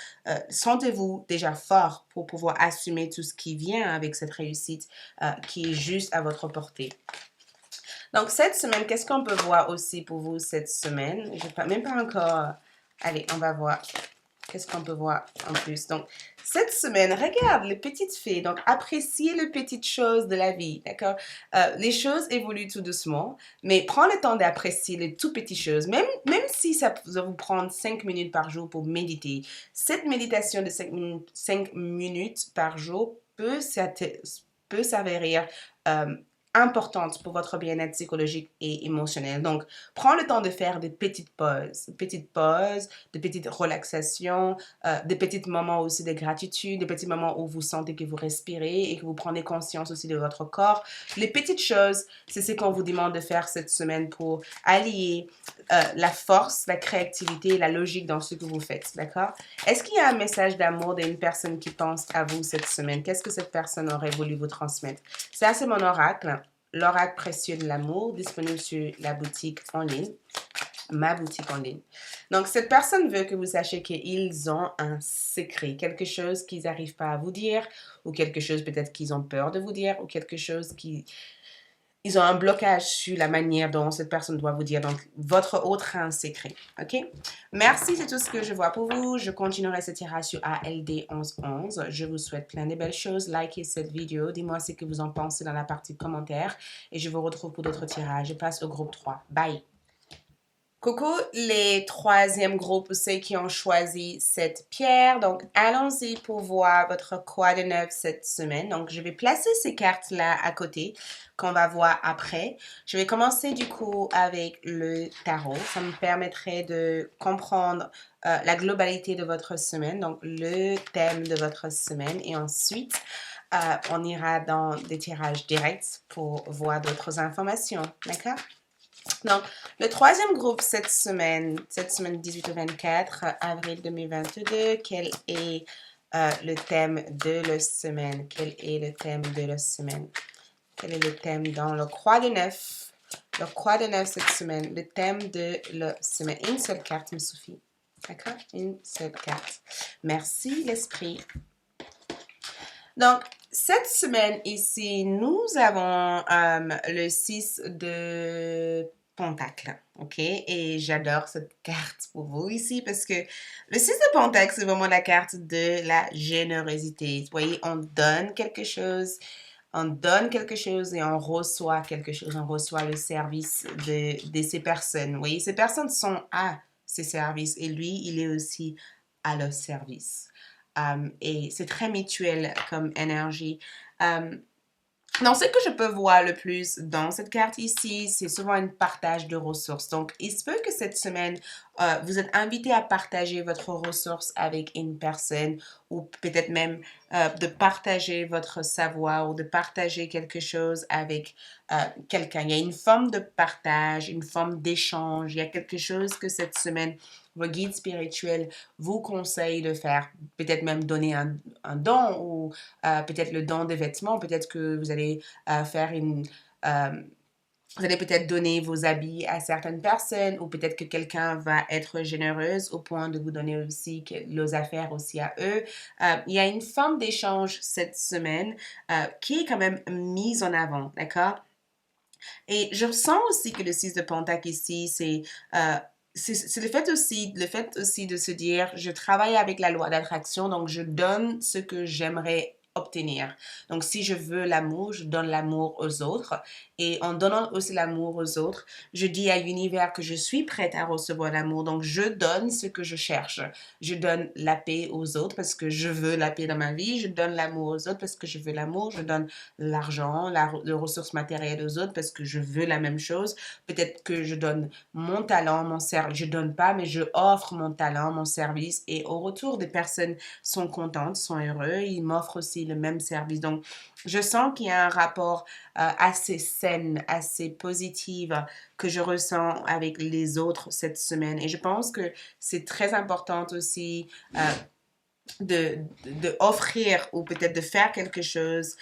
Sentez-vous déjà fort pour pouvoir assumer tout ce qui vient avec cette réussite qui est juste à votre portée. Donc, cette semaine, qu'est-ce qu'on peut voir aussi pour vous cette semaine? Je n'ai même pas encore... Allez, on va voir. qu'est-ce qu'on peut voir en plus? Donc, cette semaine, regarde les petites fées. Donc, appréciez les petites choses de la vie, d'accord? Les choses évoluent tout doucement, mais prends le temps d'apprécier les tout petites choses. Même si ça va vous prendre 5 minutes par jour pour méditer, cette méditation de 5 minutes par jour peut s'avérir importante pour votre bien-être psychologique et émotionnel. Donc, prends le temps de faire des petites pauses, des petites relaxations, des petits moments aussi de gratitude, des petits moments où vous sentez que vous respirez et que vous prenez conscience aussi de votre corps. Les petites choses, c'est ce qu'on vous demande de faire cette semaine pour allier la force, la créativité et la logique dans ce que vous faites, d'accord? Est-ce qu'il y a un message d'amour d'une personne qui pense à vous cette semaine? Qu'est-ce que cette personne aurait voulu vous transmettre? Ça, c'est mon oracle. L'oracle précieux de l'amour, disponible sur la boutique en ligne, ma boutique en ligne. Donc, cette personne veut que vous sachiez qu'ils ont un secret, quelque chose qu'ils n'arrivent pas à vous dire, ou quelque chose peut-être qu'ils ont peur de vous dire, ou quelque chose ils ont un blocage sur la manière dont cette personne doit vous dire. Donc, votre autre a un secret. OK? Merci, c'est tout ce que je vois pour vous. Je continuerai ce tirage sur ALD 1111. Je vous souhaite plein de belles choses. Likez cette vidéo. Dis-moi ce que vous en pensez dans la partie commentaires. Et je vous retrouve pour d'autres tirages. Je passe au groupe 3. Bye! Coucou les troisièmes groupes, ceux qui ont choisi cette pierre. Donc, allons-y pour voir votre quoi de neuf cette semaine. Donc, je vais placer ces cartes-là à côté qu'on va voir après. Je vais commencer du coup avec le tarot. Ça me permettrait de comprendre la globalité de votre semaine, donc le thème de votre semaine. Et ensuite, on ira dans des tirages directs pour voir d'autres informations. D'accord? Donc, le troisième groupe cette semaine 18 au 24 avril 2022, quel est le thème de la semaine? Quel est le thème de la semaine? Quel est le thème dans le Croix de Neuf? Le Croix de Neuf cette semaine, le thème de la semaine. Une seule carte me suffit. D'accord? Une seule carte. Merci, l'esprit. Donc, cette semaine ici, nous avons le 6 de Pentacle, ok? Et j'adore cette carte pour vous ici parce que le 6 de Pentacle, c'est vraiment la carte de la générosité. Vous voyez, on donne quelque chose et on reçoit quelque chose. On reçoit le service de ces personnes. Vous voyez, ces personnes sont à ces services et lui, il est aussi à leur service. Et c'est très mutuel comme énergie. Donc, ce que je peux voir le plus dans cette carte ici, c'est souvent un partage de ressources. Donc, il se peut que cette semaine, vous êtes invité à partager votre ressource avec une personne ou peut-être même de partager votre savoir ou de partager quelque chose avec quelqu'un. Il y a une forme de partage, une forme d'échange. Il y a quelque chose que cette semaine, vos guides spirituels vous conseillent de faire. Peut-être même donner un don ou peut-être le don de vêtements. Peut-être que vous allez faire vous allez peut-être donner vos habits à certaines personnes ou peut-être que quelqu'un va être généreuse au point de vous donner aussi leurs affaires aussi à eux. Il y a une forme d'échange cette semaine qui est quand même mise en avant, d'accord? Et je sens aussi que le 6 de Pentacle ici, c'est le fait aussi de se dire, je travaille avec la loi d'attraction, donc je donne ce que j'aimerais obtenir. Donc, si je veux l'amour, je donne l'amour aux autres. Et en donnant aussi l'amour aux autres, je dis à l'univers que je suis prête à recevoir l'amour. Donc, je donne ce que je cherche. Je donne la paix aux autres parce que je veux la paix dans ma vie. Je donne l'amour aux autres parce que je veux l'amour. Je donne l'argent, les ressources matérielles aux autres parce que je veux la même chose. Peut-être que je donne mon talent, mon service. Je donne pas, mais je offre mon talent, mon service. Et au retour, des personnes sont contentes, sont heureux. Ils m'offrent aussi le même service. Donc, je sens qu'il y a un rapport assez sain, assez positif que je ressens avec les autres cette semaine. Et je pense que c'est très important aussi de offrir ou peut-être de faire quelque chose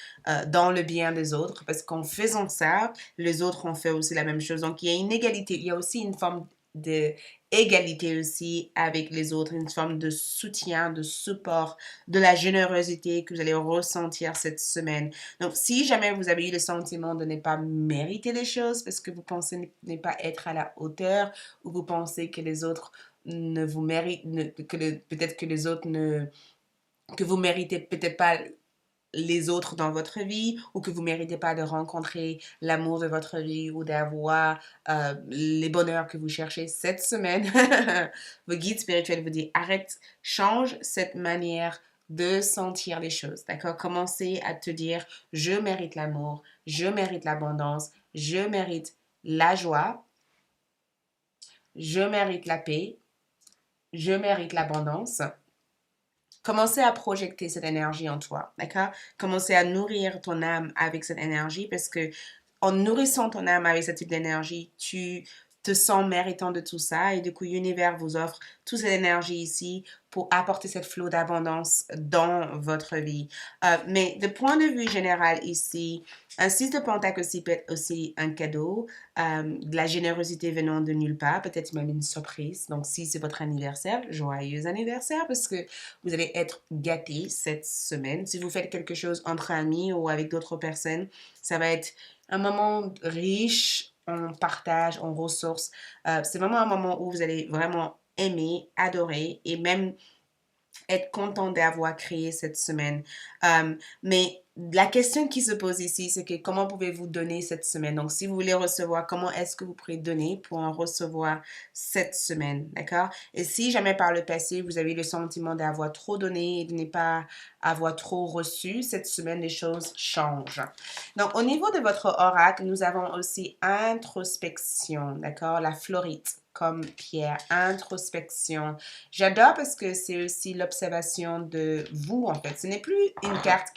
dans le bien des autres parce qu'en faisant ça, les autres ont fait aussi la même chose. Donc, il y a une égalité. Il y a aussi une forme d'égalité aussi avec les autres, une forme de soutien, de support, de la générosité que vous allez ressentir cette semaine. Donc, si jamais vous avez eu le sentiment de ne pas mériter les choses parce que vous pensez ne pas être à la hauteur ou vous pensez que les autres ne vous méritent, peut-être que les autres ne, que vous méritez peut-être pas les autres dans votre vie ou que vous ne méritez pas de rencontrer l'amour de votre vie ou d'avoir les bonheurs que vous cherchez cette semaine, vos guides spirituels vous disent arrête, change cette manière de sentir les choses, d'accord? Commencez à te dire je mérite l'amour, je mérite l'abondance, je mérite la joie, je mérite la paix, je mérite l'abondance. Commencez à projeter cette énergie en toi, d'accord? Commencez à nourrir ton âme avec cette énergie parce que en nourrissant ton âme avec ce type d'énergie, tu te sens méritant de tout ça et du coup, l'univers vous offre toute cette énergie ici pour apporter cette flot d'abondance dans votre vie. Mais de point de vue général ici, un 6 de Pentacle aussi peut être aussi un cadeau, de la générosité venant de nulle part, peut-être même une surprise. Donc, si c'est votre anniversaire, joyeux anniversaire parce que vous allez être gâté cette semaine. Si vous faites quelque chose entre amis ou avec d'autres personnes, ça va être un moment riche en partage, en ressources. C'est vraiment un moment où vous allez vraiment aimer, adorer et même être content d'avoir créé cette semaine. Mais la question qui se pose ici, c'est que comment pouvez-vous donner cette semaine? Donc, si vous voulez recevoir, comment est-ce que vous pourrez donner pour en recevoir cette semaine? D'accord? Et si jamais par le passé, vous avez le sentiment d'avoir trop donné et de ne pas avoir trop reçu, cette semaine, les choses changent. Donc, au niveau de votre oracle, nous avons aussi introspection, d'accord? La florite comme pierre, introspection. J'adore parce que c'est aussi l'observation de vous, en fait. Ce n'est plus une carte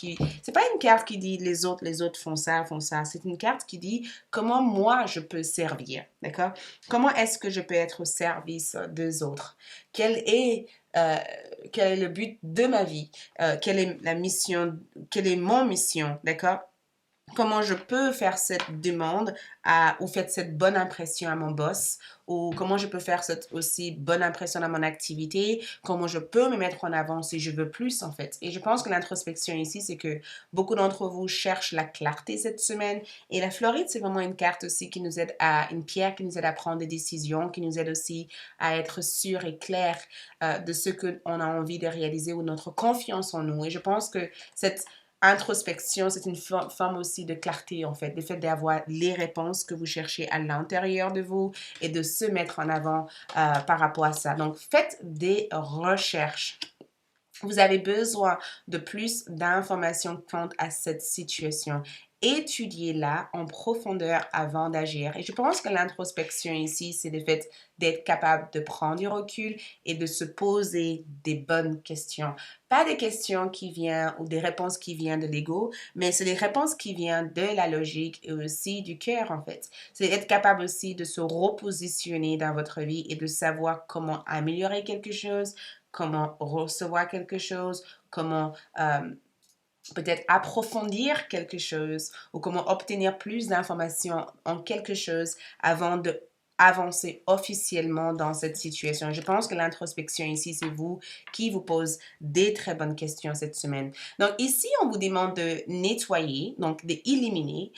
c'est pas une carte qui dit les autres font ça, font ça. C'est une carte qui dit comment moi je peux servir, d'accord? Comment est-ce que je peux être au service des autres? Euh, quel est le but de ma vie? Quelle est la mission? Quelle est mon mission, d'accord? Comment je peux faire cette demande ou faire cette bonne impression à mon boss, ou comment je peux faire cette aussi bonne impression à mon activité, comment je peux me mettre en avant si je veux plus en fait. Et je pense que l'introspection ici, c'est que beaucoup d'entre vous cherchent la clarté cette semaine et la Floride, c'est vraiment une carte aussi qui nous aide une pierre qui nous aide à prendre des décisions, qui nous aide aussi à être sûr et clair de ce qu'on a envie de réaliser ou notre confiance en nous. Et je pense que cette introspection, c'est une forme aussi de clarté, en fait, le fait d'avoir les réponses que vous cherchez à l'intérieur de vous et de se mettre en avant par rapport à ça. Donc, faites des recherches. Vous avez besoin de plus d'informations quant à cette situation. Étudiez-la en profondeur avant d'agir. Et je pense que l'introspection ici, c'est le fait d'être capable de prendre du recul et de se poser des bonnes questions. Pas des questions qui viennent ou des réponses qui viennent de l'ego, mais c'est des réponses qui viennent de la logique et aussi du cœur en fait. C'est être capable aussi de se repositionner dans votre vie et de savoir comment améliorer quelque chose, comment recevoir quelque chose, comment peut-être approfondir quelque chose ou comment obtenir plus d'informations en quelque chose avant de avancer officiellement dans cette situation. Je pense que l'introspection ici, c'est vous qui vous pose des très bonnes questions cette semaine. Donc ici, on vous demande de nettoyer, donc d'éliminer,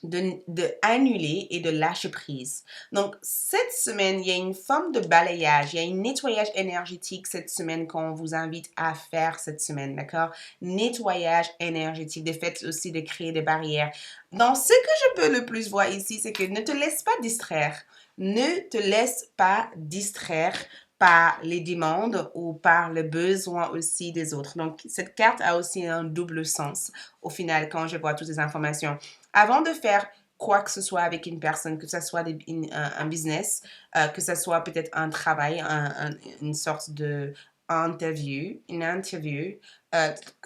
de annuler et de lâcher prise. Donc, cette semaine, il y a une forme de balayage, il y a un nettoyage énergétique cette semaine qu'on vous invite à faire cette semaine, d'accord? Nettoyage énergétique, le fait aussi de créer des barrières. Donc, ce que je peux le plus voir ici, c'est que ne te laisse pas distraire. Ne te laisse pas distraire par les demandes ou par le besoin aussi des autres. Donc, cette carte a aussi un double sens au final quand je vois toutes ces informations. Avant de faire quoi que ce soit avec une personne, que ce soit un business, que ce soit peut-être un travail, une sorte de une interview,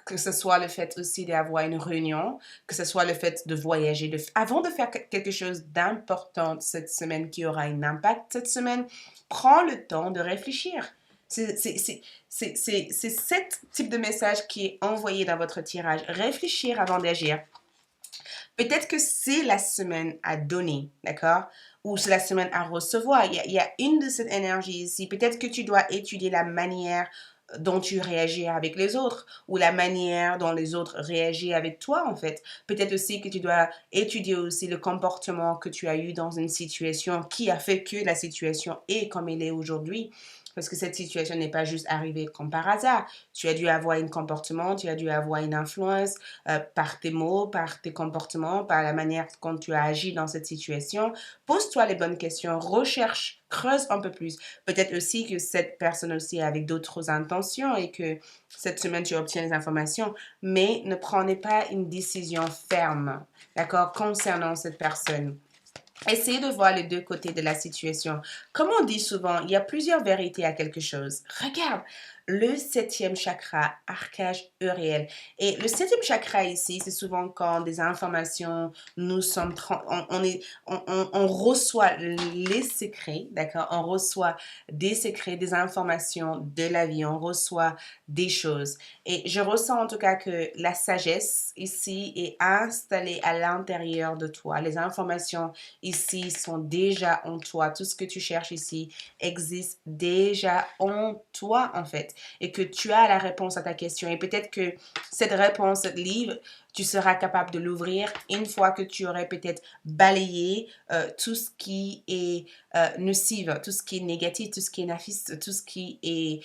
que ce soit le fait aussi d'avoir une réunion, que ce soit le fait de voyager. Avant de faire quelque chose d'important cette semaine qui aura un impact cette semaine, prends le temps de réfléchir. C'est ce type de message qui est envoyé dans votre tirage. Réfléchir avant d'agir. Peut-être que c'est la semaine à donner, d'accord? Ou c'est la semaine à recevoir. Il y a une de cette énergie ici. Peut-être que tu dois étudier la manière dont tu réagis avec les autres ou la manière dont les autres réagissent avec toi, en fait. Peut-être aussi que tu dois étudier aussi le comportement que tu as eu dans une situation qui a fait que la situation est comme elle est aujourd'hui. Parce que cette situation n'est pas juste arrivée comme par hasard. Tu as dû avoir un comportement, tu as dû avoir une influence par tes mots, par tes comportements, par la manière dont tu as agi dans cette situation. Pose-toi les bonnes questions, recherche, creuse un peu plus. Peut-être aussi que cette personne aussi est avec d'autres intentions et que cette semaine tu obtiens les informations, mais ne prenez pas une décision ferme, d'accord, concernant cette personne. Essayez de voir les deux côtés de la situation. Comme on dit souvent, il y a plusieurs vérités à quelque chose. Regarde, le septième chakra, archange Uriel. Et le septième chakra ici, c'est souvent quand des informations, nous sommes, on reçoit les secrets, d'accord? On reçoit des secrets, des informations de la vie, on reçoit des choses. Et je ressens en tout cas que la sagesse ici est installée à l'intérieur de toi. Les informations ici sont déjà en toi. Tout ce que tu cherches ici existe déjà en toi, en fait. Et que tu as la réponse à ta question. Et peut-être que cette réponse, ce livre, tu seras capable de l'ouvrir une fois que tu aurais peut-être balayé tout ce qui est nocif, tout ce qui est négatif, tout ce qui est nafiste, tout ce qui est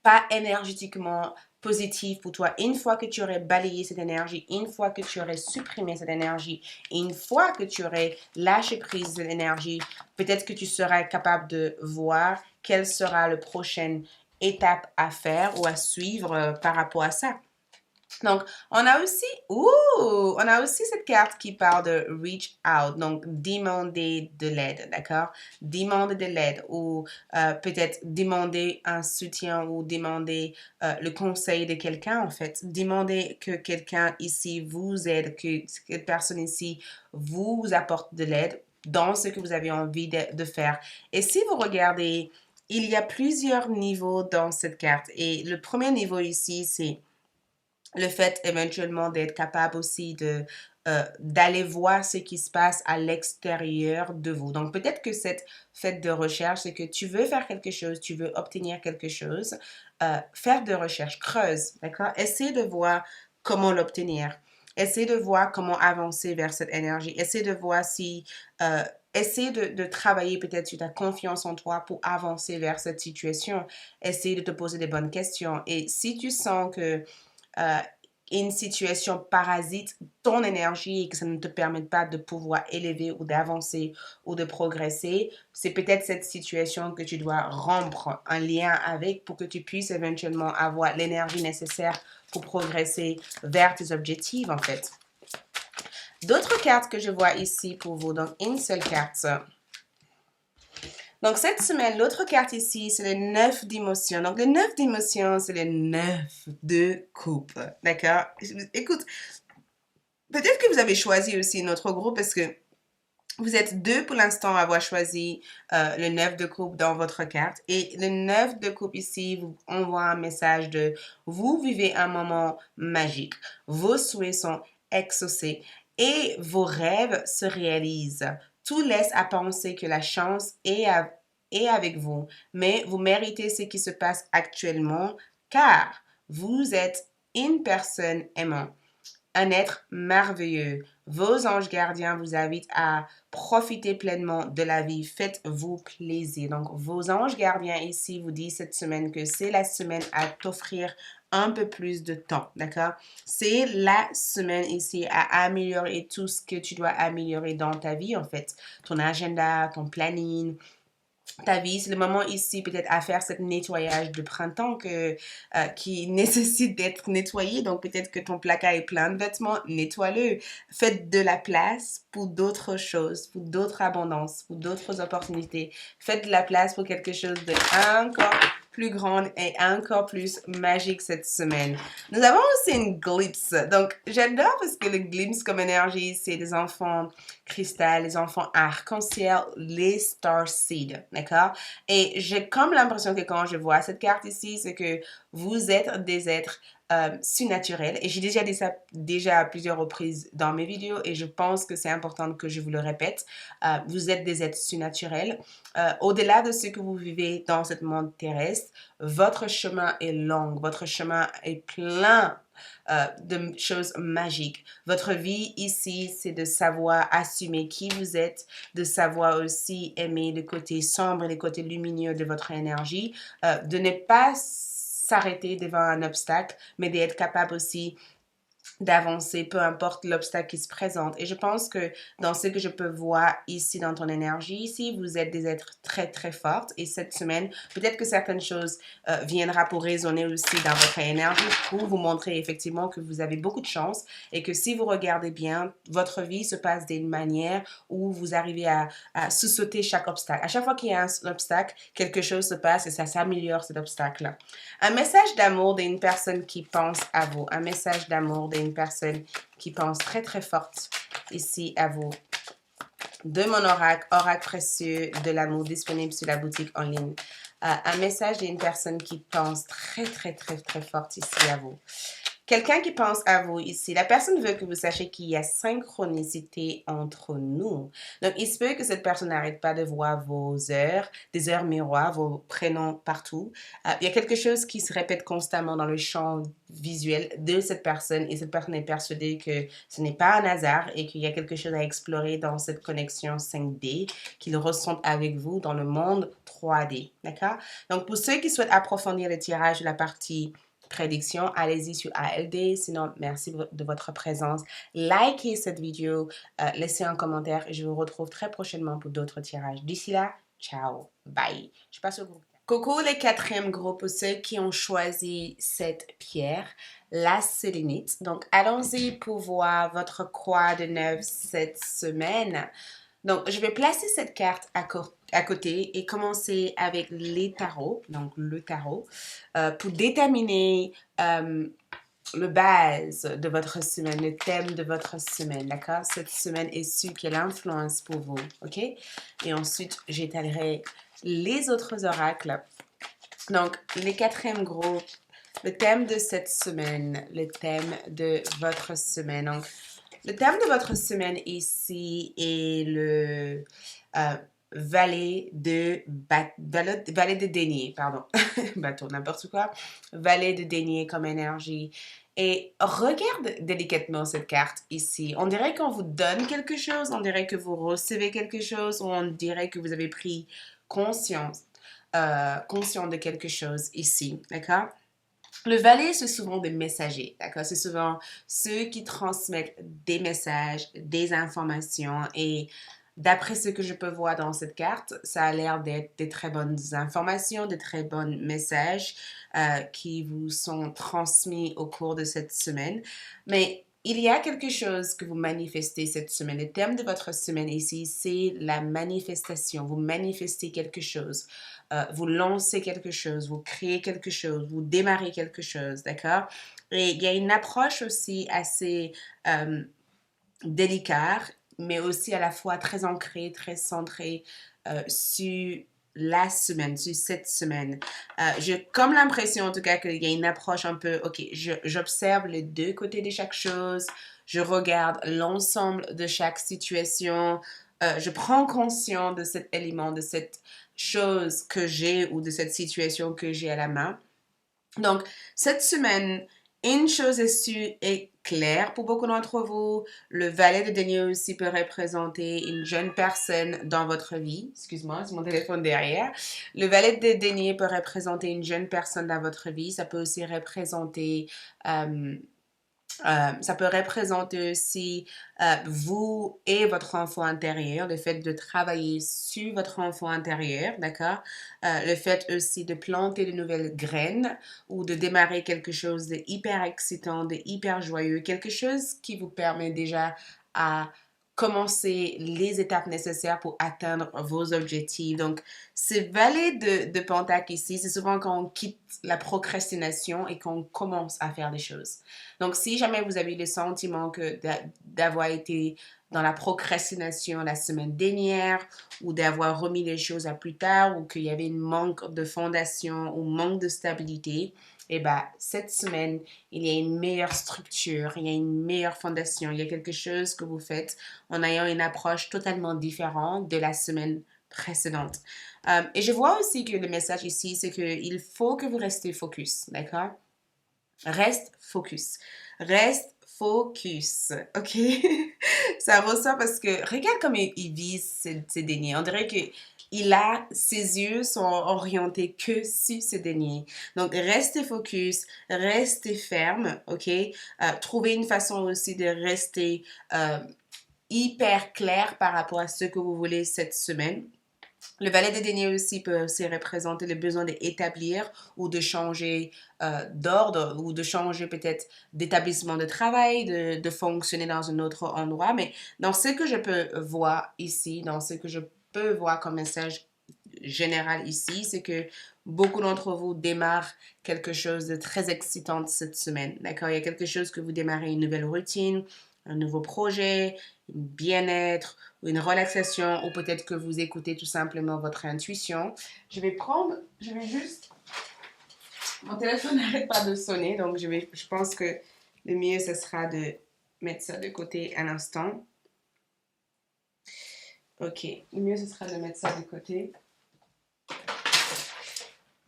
pas énergétiquement positif pour toi. Une fois que tu aurais balayé cette énergie, une fois que tu aurais supprimé cette énergie, une fois que tu aurais lâché prise de l'énergie, peut-être que tu seras capable de voir quelle sera la prochaine étape à faire ou à suivre par rapport à ça. Donc, on a aussi cette carte qui parle de reach out, donc demander de l'aide, d'accord? Demander de l'aide ou peut-être demander un soutien ou demander le conseil de quelqu'un, en fait. Demander que quelqu'un ici vous aide, que cette personne ici vous apporte de l'aide dans ce que vous avez envie de faire. Et si vous regardez, il y a plusieurs niveaux dans cette carte. Et le premier niveau ici, c'est le fait éventuellement d'être capable aussi de d'aller voir ce qui se passe à l'extérieur de vous. Donc peut-être que cette fête de recherche, c'est que tu veux faire quelque chose, tu veux obtenir quelque chose, faire de recherche, creuse, d'accord? Essaie de voir comment l'obtenir. Essaie de voir comment avancer vers cette énergie. Essaie de voir si... essaie de travailler peut-être sur ta confiance en toi pour avancer vers cette situation. Essaie de te poser des bonnes questions. Et si tu sens que euh, une situation parasite ton énergie et que ça ne te permet pas de pouvoir élever ou d'avancer ou de progresser, c'est peut-être cette situation que tu dois rompre un lien avec pour que tu puisses éventuellement avoir l'énergie nécessaire pour progresser vers tes objectifs, en fait. D'autres cartes que je vois ici pour vous, donc une seule carte. Donc, cette semaine, l'autre carte ici, c'est le 9 d'émotions. Donc, le 9 d'émotions, c'est le 9 de coupe. D'accord? Écoute, peut-être que vous avez choisi aussi notre groupe parce que vous êtes deux pour l'instant à avoir choisi le 9 de coupe dans votre carte. Et le 9 de coupe ici vous envoie un message de vous vivez un moment magique. Vos souhaits sont exaucés et vos rêves se réalisent. Tout laisse à penser que la chance est avec vous, mais vous méritez ce qui se passe actuellement car vous êtes une personne aimante, un être merveilleux. Vos anges gardiens vous invitent à profiter pleinement de la vie. Faites-vous plaisir. Donc, vos anges gardiens ici vous disent cette semaine que c'est la semaine à t'offrir un peu plus de temps, d'accord? C'est la semaine ici à améliorer tout ce que tu dois améliorer dans ta vie, en fait. Ton agenda, ton planning, ta vie, c'est le moment ici peut-être à faire ce nettoyage de printemps qui nécessite d'être nettoyé. Donc peut-être que ton placard est plein de vêtements, nettoie-le. Faites de la place pour d'autres choses, pour d'autres abondances, pour d'autres opportunités. Faites de la place pour quelque chose de encore plus grande et encore plus magique cette semaine. Nous avons aussi une glimpse. Donc j'adore parce que le glimpse comme énergie, c'est des enfants cristal, les enfants arc-en-ciel, les star seeds, d'accord? Et j'ai comme l'impression que quand je vois cette carte ici, c'est que vous êtes des êtres surnaturel. Et j'ai déjà dit ça déjà à plusieurs reprises dans mes vidéos et je pense que c'est important que je vous le répète. Vous êtes des êtres surnaturels. Au-delà de ce que vous vivez dans ce monde terrestre, votre chemin est long, votre chemin est plein de choses magiques. Votre vie ici, c'est de savoir assumer qui vous êtes, de savoir aussi aimer le côté sombre et le côté lumineux de votre énergie, de ne pas s'arrêter devant un obstacle, mais d'être capable aussi d'avancer, peu importe l'obstacle qui se présente. Et je pense que dans ce que je peux voir ici dans ton énergie, ici, vous êtes des êtres très, très fortes. Et cette semaine, peut-être que certaines choses viendra pour résonner aussi dans votre énergie, pour vous montrer effectivement que vous avez beaucoup de chance et que si vous regardez bien, votre vie se passe d'une manière où vous arrivez à sous-sauter chaque obstacle. À chaque fois qu'il y a un obstacle, quelque chose se passe et ça s'améliore cet obstacle-là. Un message d'amour d'une personne qui pense à vous. Un message d'amour d'une personne qui pense très très forte ici à vous. De mon oracle, oracle précieux de l'amour disponible sur la boutique en ligne. Un message d'une personne qui pense très très très très forte ici à vous. Quelqu'un qui pense à vous ici, la personne veut que vous sachiez qu'il y a synchronicité entre nous. Donc, il se peut que cette personne n'arrête pas de voir vos heures, des heures miroirs, vos prénoms partout. Il y a quelque chose qui se répète constamment dans le champ visuel de cette personne et cette personne est persuadée que ce n'est pas un hasard et qu'il y a quelque chose à explorer dans cette connexion 5D qu'il ressent avec vous dans le monde 3D. D'accord? Donc, pour ceux qui souhaitent approfondir le tirage de la partie prédiction, allez-y sur ALD. Sinon, merci de votre présence. Likez cette vidéo, laissez un commentaire et je vous retrouve très prochainement pour d'autres tirages. D'ici là, ciao, bye. Je passe au groupe. Coucou les quatrièmes groupes, pour ceux qui ont choisi cette pierre, la sélénite. Donc, allons-y pour voir votre croix de 9 cette semaine. Donc, je vais placer cette carte à côté et commencer avec les tarots, donc le tarot, pour déterminer le base de votre semaine, le thème de votre semaine, d'accord? Cette semaine est su quelle influence pour vous, ok? Et ensuite, j'étalerai les autres oracles. Donc, les quatrièmes groupes, le thème de cette semaine, le thème de votre semaine. Donc, le thème de votre semaine ici est le valet de denier, pardon, bateau, n'importe quoi, valet de denier comme énergie. Et regarde délicatement cette carte ici. On dirait qu'on vous donne quelque chose, on dirait que vous recevez quelque chose, ou on dirait que vous avez pris conscience de quelque chose ici, d'accord? Le valet, c'est souvent des messagers, d'accord? C'est souvent ceux qui transmettent des messages, des informations et d'après ce que je peux voir dans cette carte, ça a l'air d'être des très bonnes informations, des très bons messages qui vous sont transmis au cours de cette semaine. Mais il y a quelque chose que vous manifestez cette semaine. Le thème de votre semaine ici, c'est la manifestation. Vous manifestez quelque chose. Vous lancez quelque chose, vous créez quelque chose, vous démarrez quelque chose, d'accord? Et il y a une approche aussi assez délicate, mais aussi à la fois très ancrée, très centrée sur la semaine, sur cette semaine. J'ai comme l'impression en tout cas qu'il y a une approche un peu, ok, j'observe les deux côtés de chaque chose, je regarde l'ensemble de chaque situation, je prends conscience de cet élément, de cette chose que j'ai ou de cette situation que j'ai à la main. Donc, cette semaine, une chose est sûre et claire pour beaucoup d'entre vous. Le valet de denier aussi peut représenter une jeune personne dans votre vie. Excuse-moi, c'est mon téléphone derrière. Le valet de denier peut représenter une jeune personne dans votre vie. Ça peut aussi représenter... ça peut représenter aussi vous et votre enfant intérieur, le fait de travailler sur votre enfant intérieur, d'accord? Le fait aussi de planter de nouvelles graines ou de démarrer quelque chose de hyper excitant, de hyper joyeux, quelque chose qui vous permet déjà à commencer les étapes nécessaires pour atteindre vos objectifs. Donc, ce valet de Pentacle ici, c'est souvent quand on quitte la procrastination et qu'on commence à faire des choses. Donc, si jamais vous avez le sentiment que d'avoir été dans la procrastination la semaine dernière ou d'avoir remis les choses à plus tard ou qu'il y avait un manque de fondation ou manque de stabilité, et ben, cette semaine, il y a une meilleure structure, il y a une meilleure fondation, il y a quelque chose que vous faites en ayant une approche totalement différente de la semaine précédente. Et je vois aussi que le message ici, c'est qu'il faut que vous restez focus, d'accord? Reste focus. Reste focus. OK? Ça ressort parce que regarde comme il vise ces deniers. On dirait que ses yeux sont orientés que sur ces deniers. Donc, restez focus, restez ferme, OK? Trouvez une façon aussi de rester hyper clair par rapport à ce que vous voulez cette semaine. Le valet de denier aussi peut aussi représenter le besoin d'établir ou de changer d'ordre ou de changer peut-être d'établissement de travail, de fonctionner dans un autre endroit. Mais dans ce que je peux voir ici, dans ce que je peux voir comme message général ici, c'est que beaucoup d'entre vous démarrent quelque chose de très excitant cette semaine. D'accord? Il y a quelque chose que vous démarrez, une nouvelle routine, un nouveau projet, un bien-être, ou une relaxation, ou peut-être que vous écoutez tout simplement votre intuition. Je vais juste, mon téléphone n'arrête pas de sonner, donc je pense que le mieux, ce sera de mettre ça de côté un instant. Ok, le mieux, ce sera de mettre ça de côté.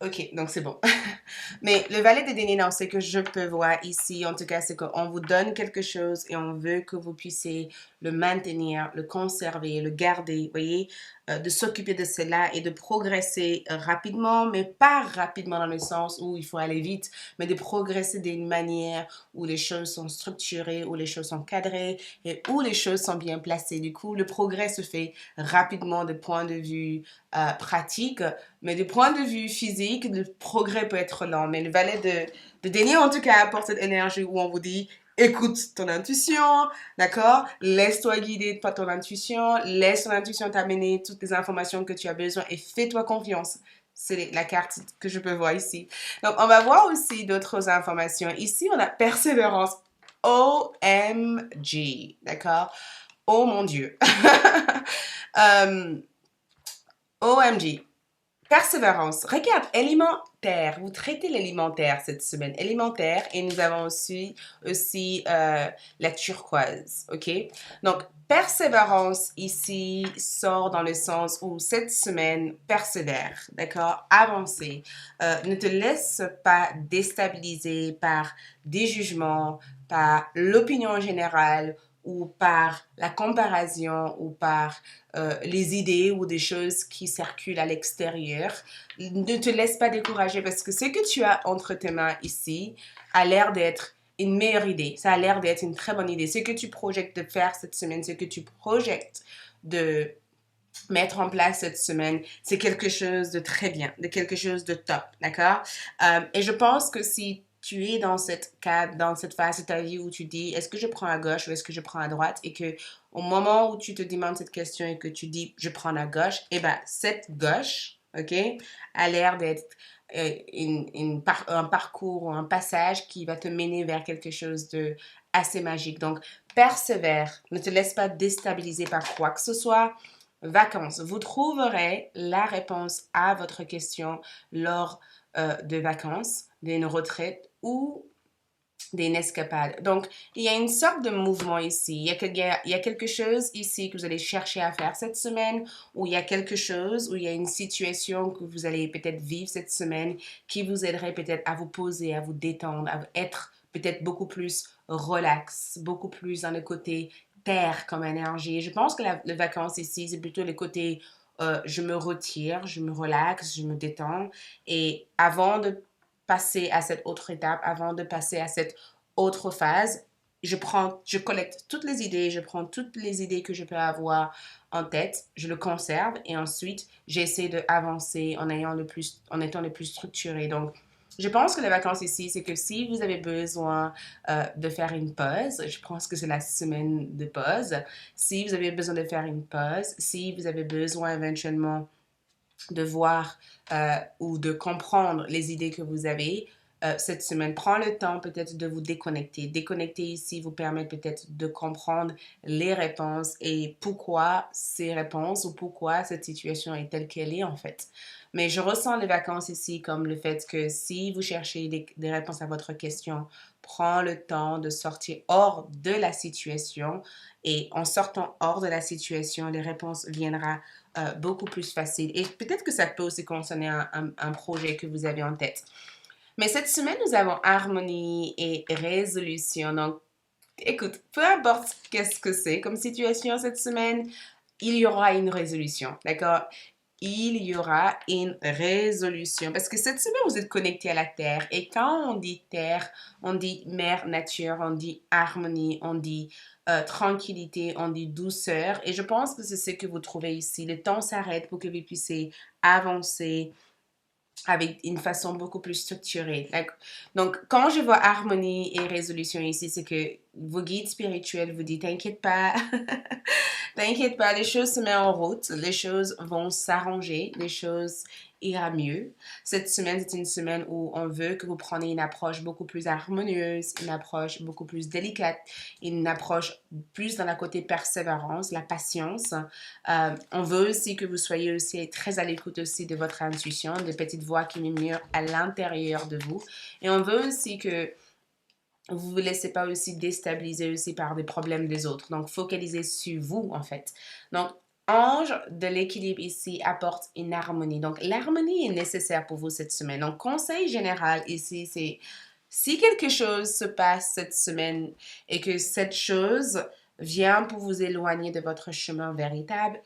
Ok, donc c'est bon. Mais le valet de denier, dans ce que je peux voir ici, en tout cas, c'est qu'on vous donne quelque chose et on veut que vous puissiez le maintenir, le conserver, le garder, voyez, de s'occuper de cela et de progresser rapidement, mais pas rapidement dans le sens où il faut aller vite, mais de progresser d'une manière où les choses sont structurées, où les choses sont cadrées et où les choses sont bien placées. Du coup, le progrès se fait rapidement de point de vue pratique, mais du point de vue physique, le progrès peut être lent. Mais le valet de denier, en tout cas, apporte cette énergie où on vous dit écoute ton intuition, d'accord? Laisse-toi guider par ton intuition, laisse ton intuition t'amener toutes les informations que tu as besoin et fais-toi confiance. C'est la carte que je peux voir ici. Donc, on va voir aussi d'autres informations. Ici, on a persévérance. OMG, d'accord? Oh mon Dieu. OMG. Persévérance. Regarde, alimentaire. Vous traitez l'alimentaire cette semaine. Alimentaire. Et nous avons aussi la turquoise. OK? Donc, persévérance ici sort dans le sens où cette semaine, persévère. D'accord? Avancez. Ne te laisse pas déstabiliser par des jugements, par l'opinion générale ou par la comparaison ou par les idées ou des choses qui circulent à l'extérieur. Ne te laisse pas décourager parce que ce que tu as entre tes mains ici a l'air d'être une meilleure idée. Ça a l'air d'être une très bonne idée. Ce que tu projettes de faire cette semaine, ce que tu projettes de mettre en place cette semaine, c'est quelque chose de très bien, de quelque chose de top, d'accord? Et je pense que si tu es dans cette cadre, dans cette phase de ta vie où tu dis est-ce que je prends à gauche ou est-ce que je prends à droite et que au moment où tu te demandes cette question et que tu dis je prends à gauche, et ben cette gauche, ok, a l'air d'être un parcours ou un passage qui va te mener vers quelque chose de assez magique. Donc persévère, ne te laisse pas déstabiliser par quoi que ce soit. Vacances. Vous trouverez la réponse à votre question lors de vacances, d'une retraite ou d'une escapade. Donc, il y a une sorte de mouvement ici. Il y a quelque chose ici que vous allez chercher à faire cette semaine, ou il y a quelque chose, ou il y a une situation que vous allez peut-être vivre cette semaine qui vous aiderait peut-être à vous poser, à vous détendre, à être peut-être beaucoup plus relax, beaucoup plus dans le côté terre comme énergie. Je pense que les vacances ici, c'est plutôt le côté je me retire, je me relaxe, je me détends. Et avant de passer à cette autre étape, avant de passer à cette autre phase, je collecte toutes les idées, je prends toutes les idées que je peux avoir en tête, je le conserve et ensuite j'essaie d'avancer en étant le plus structuré. Donc, je pense que les vacances ici, c'est que si vous avez besoin de faire une pause, je pense que c'est la semaine de pause. Si vous avez besoin de faire une pause, si vous avez besoin éventuellement de voir ou de comprendre les idées que vous avez, cette semaine. Prends le temps peut-être de vous déconnecter. Déconnecter ici vous permet peut-être de comprendre les réponses et pourquoi ces réponses ou pourquoi cette situation est telle qu'elle est en fait. Mais je ressens les vacances ici comme le fait que si vous cherchez des réponses à votre question, prends le temps de sortir hors de la situation et en sortant hors de la situation, les réponses viendront beaucoup plus faciles. Et peut-être que ça peut aussi concerner un projet que vous avez en tête. Mais cette semaine, nous avons harmonie et résolution. Donc, écoute, peu importe qu'est-ce que c'est comme situation cette semaine, il y aura une résolution, d'accord? Il y aura une résolution. Parce que cette semaine, vous êtes connecté à la Terre. Et quand on dit Terre, on dit mère nature, on dit harmonie, on dit tranquillité, on dit douceur. Et je pense que c'est ce que vous trouvez ici. Le temps s'arrête pour que vous puissiez avancer avec une façon beaucoup plus structurée. Donc, quand je vois harmonie et résolution ici, c'est que vos guides spirituels vous disent, t'inquiète pas, t'inquiète pas, les choses se mettent en route, les choses vont s'arranger, les choses ira mieux. Cette semaine, c'est une semaine où on veut que vous preniez une approche beaucoup plus harmonieuse, une approche beaucoup plus délicate, une approche plus dans la côté persévérance, la patience. On veut aussi que vous soyez aussi très à l'écoute aussi de votre intuition, des petites voix qui murmurent à l'intérieur de vous. Et on veut aussi que vous ne vous laissez pas aussi déstabiliser aussi par des problèmes des autres. Donc, focalisez sur vous, en fait. Donc, ange de l'équilibre ici apporte une harmonie. Donc, l'harmonie est nécessaire pour vous cette semaine. Donc, conseil général ici, c'est si quelque chose se passe cette semaine et que cette chose vient pour vous éloigner de votre chemin véritable,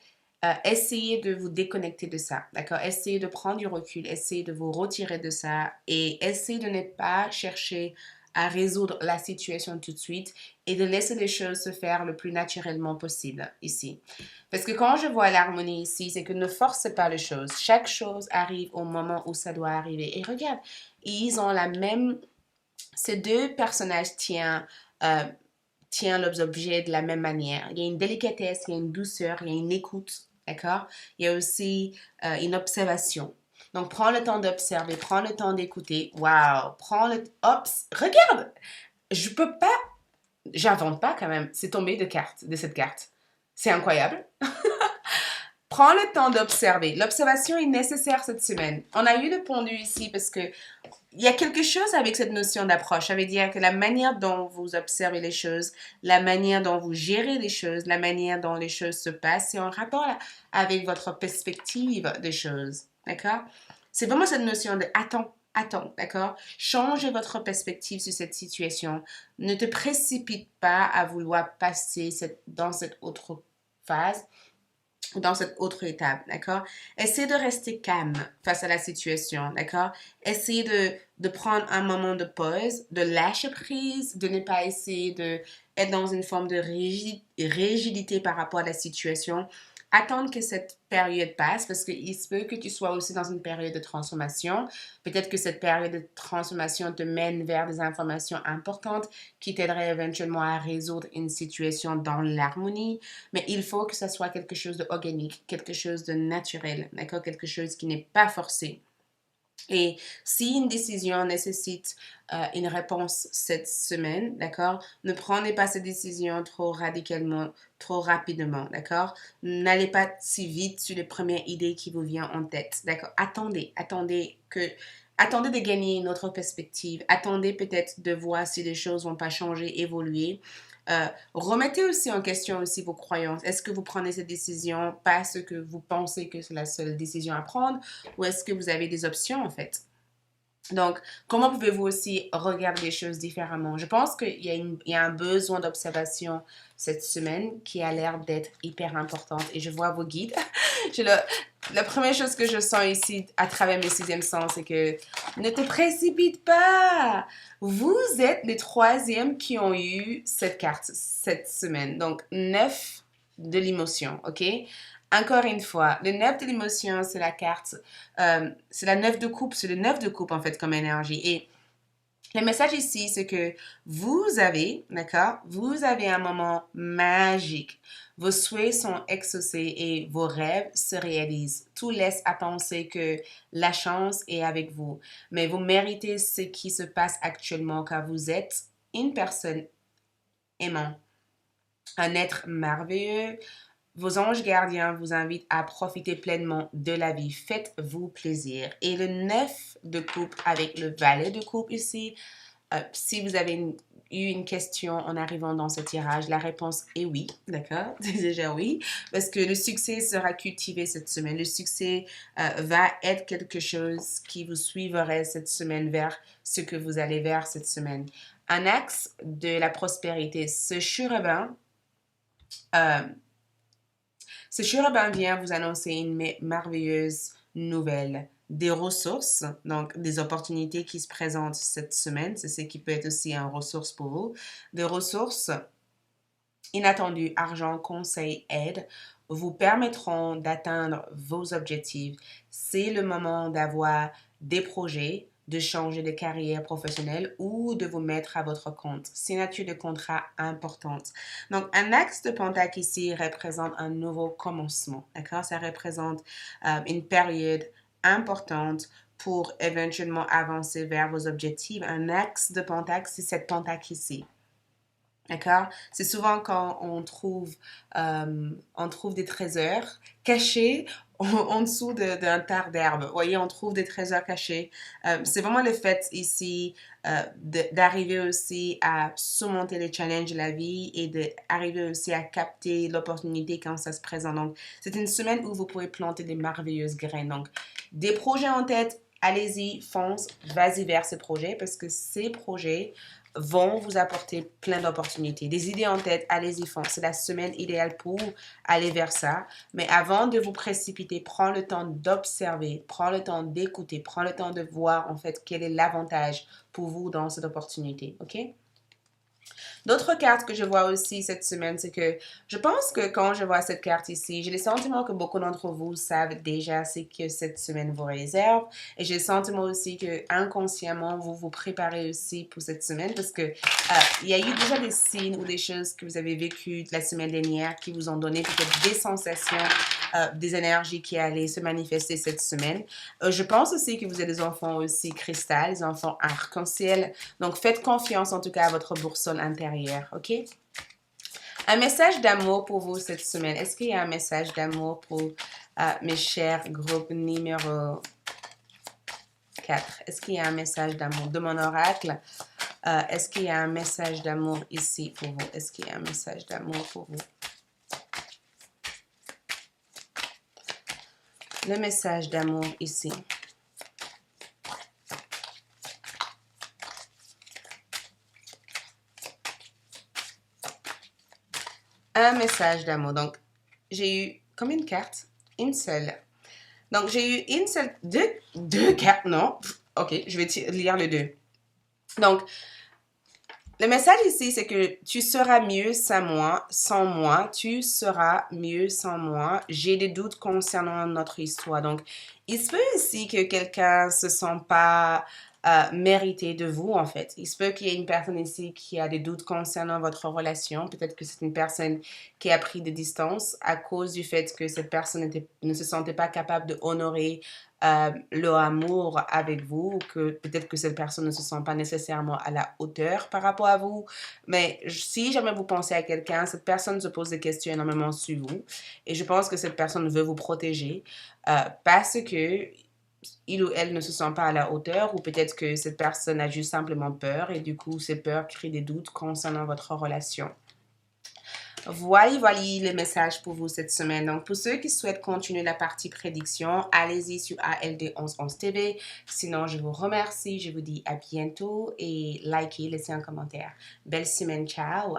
essayez de vous déconnecter de ça, d'accord? Essayez de prendre du recul, essayez de vous retirer de ça et essayez de ne pas chercher à résoudre la situation tout de suite et de laisser les choses se faire le plus naturellement possible ici. Parce que quand je vois l'harmonie ici, c'est que ne forcez pas les choses. Chaque chose arrive au moment où ça doit arriver. Et regarde, ils ont la même... Ces deux personnages tiennent leurs objets de la même manière. Il y a une délicatesse, il y a une douceur, il y a une écoute, d'accord? Il y a aussi une observation. Donc, prends le temps d'observer, prends le temps d'écouter. Waouh! Regarde! Je peux pas... J'invente pas quand même. C'est tombé de cette carte. C'est incroyable. Prends le temps d'observer. L'observation est nécessaire cette semaine. On a eu le pendu ici parce que il y a quelque chose avec cette notion d'approche. Ça veut dire que la manière dont vous observez les choses, la manière dont vous gérez les choses, la manière dont les choses se passent, c'est en rapport avec votre perspective des choses. D'accord? C'est vraiment cette notion de attends, d'accord? Changez votre perspective sur cette situation. Ne te précipite pas à vouloir passer dans cette autre phase dans cette autre étape, d'accord? Essayez de rester calme face à la situation, d'accord? Essayez de prendre un moment de pause, de lâcher prise, de ne pas essayer d'être dans une forme de rigidité par rapport à la situation. Attendre que cette période passe parce qu'il se peut que tu sois aussi dans une période de transformation. Peut-être que cette période de transformation te mène vers des informations importantes qui t'aideraient éventuellement à résoudre une situation dans l'harmonie. Mais il faut que ça soit quelque chose d'organique, quelque chose de naturel, d'accord? Quelque chose qui n'est pas forcé. Et si une décision nécessite une réponse cette semaine, d'accord, ne prenez pas cette décision trop radicalement, trop rapidement, d'accord? N'allez pas si vite sur les premières idées qui vous viennent en tête, d'accord? Attendez de gagner une autre perspective. Attendez peut-être de voir si les choses vont pas changer, évoluer. Remettez aussi en question aussi vos croyances. Est-ce que vous prenez cette décision parce que vous pensez que c'est la seule décision à prendre ou est-ce que vous avez des options en fait? Donc, comment pouvez-vous aussi regarder les choses différemment? Je pense qu'il y a un besoin d'observation cette semaine qui a l'air d'être hyper importante et je vois vos guides. La première chose que je sens ici à travers mes sixièmes sens, c'est que ne te précipite pas. Vous êtes les troisièmes qui ont eu cette carte cette semaine. Donc, 9 de l'émotion, ok? Encore une fois, le 9 de l'émotion, c'est la carte, c'est la 9 de coupe, c'est le 9 de coupe en fait comme énergie. Et Le message ici, c'est que vous avez, d'accord, vous avez un moment magique. Vos souhaits sont exaucés et vos rêves se réalisent. Tout laisse à penser que la chance est avec vous. Mais vous méritez ce qui se passe actuellement car vous êtes une personne aimante, un être merveilleux. Vos anges gardiens vous invitent à profiter pleinement de la vie. Faites-vous plaisir. Et le 9 de coupe avec le valet de coupe ici, si vous avez eu une question en arrivant dans ce tirage, la réponse est oui, d'accord? C'est déjà oui, parce que le succès sera cultivé cette semaine. Le succès va être quelque chose qui vous suivrait cette semaine vers ce que vous allez vers cette semaine. Un axe de la prospérité, euh, ce chérubin vient vous annoncer une merveilleuse nouvelle, des ressources, donc des opportunités qui se présentent cette semaine, c'est ce qui peut être aussi une ressource pour vous, des ressources inattendues, argent, conseil, aide, vous permettront d'atteindre vos objectifs. C'est le moment d'avoir des projets, de changer de carrière professionnelle ou de vous mettre à votre compte. Signature de contrat importante. Donc, un axe de Pentacle ici représente un nouveau commencement. D'accord? Ça représente une période importante pour éventuellement avancer vers vos objectifs. Un axe de Pentacle, c'est cette Pentacle ici. D'accord? C'est souvent quand on trouve des trésors cachés en dessous d'un tas d'herbes. Vous voyez, on trouve des trésors cachés. C'est vraiment le fait ici d'arriver aussi à surmonter les challenges de la vie et d'arriver aussi à capter l'opportunité quand ça se présente. Donc, c'est une semaine où vous pouvez planter des merveilleuses graines. Donc, des projets en tête, allez-y, fonce, vas-y vers ces projets parce que ces projets vont vous apporter plein d'opportunités. Des idées en tête, allez-y, fonce. C'est la semaine idéale pour aller vers ça. Mais avant de vous précipiter, prends le temps d'observer, prends le temps d'écouter, prends le temps de voir en fait quel est l'avantage pour vous dans cette opportunité. OK? D'autres cartes que je vois aussi cette semaine, c'est que je pense que quand je vois cette carte ici, j'ai le sentiment que beaucoup d'entre vous savent déjà ce que cette semaine vous réserve. Et j'ai le sentiment aussi que inconsciemment, vous vous préparez aussi pour cette semaine parce que il y a eu déjà des signes ou des choses que vous avez vécues la semaine dernière qui vous ont donné peut-être des sensations, des énergies qui allaient se manifester cette semaine. Je pense aussi que vous êtes des enfants aussi cristal, des enfants arc-en-ciel. Donc, faites confiance en tout cas à votre boussole intérieure, OK? Un message d'amour pour vous cette semaine. Est-ce qu'il y a un message d'amour pour mes chers groupes numéro 4? Est-ce qu'il y a un message d'amour de mon oracle? Est-ce qu'il y a un message d'amour ici pour vous? Est-ce qu'il y a un message d'amour pour vous? Le message d'amour ici. Un message d'amour. Donc, j'ai eu combien de cartes? Une seule. Donc, j'ai eu une seule, deux cartes, non. Ok, je vais lire les deux. Donc, le message ici, c'est que tu seras mieux sans moi. Tu seras mieux sans moi. J'ai des doutes concernant notre histoire. Donc, il se peut ici que quelqu'un se sent pas mérité de vous, en fait. Il se peut qu'il y ait une personne ici qui a des doutes concernant votre relation. Peut-être que c'est une personne qui a pris des distances à cause du fait que cette personne ne se sentait pas capable de honorer leur amour avec vous, ou que peut-être que cette personne ne se sent pas nécessairement à la hauteur par rapport à vous. Mais si jamais vous pensez à quelqu'un, cette personne se pose des questions énormément sur vous. Et je pense que cette personne veut vous protéger parce que il ou elle ne se sent pas à la hauteur, ou peut-être que cette personne a juste simplement peur et du coup, ces peurs créent des doutes concernant votre relation. Voilà les messages pour vous cette semaine. Donc, pour ceux qui souhaitent continuer la partie prédiction, allez-y sur ALD1111 TV. Sinon, je vous remercie. Je vous dis à bientôt et likez, laissez un commentaire. Belle semaine. Ciao!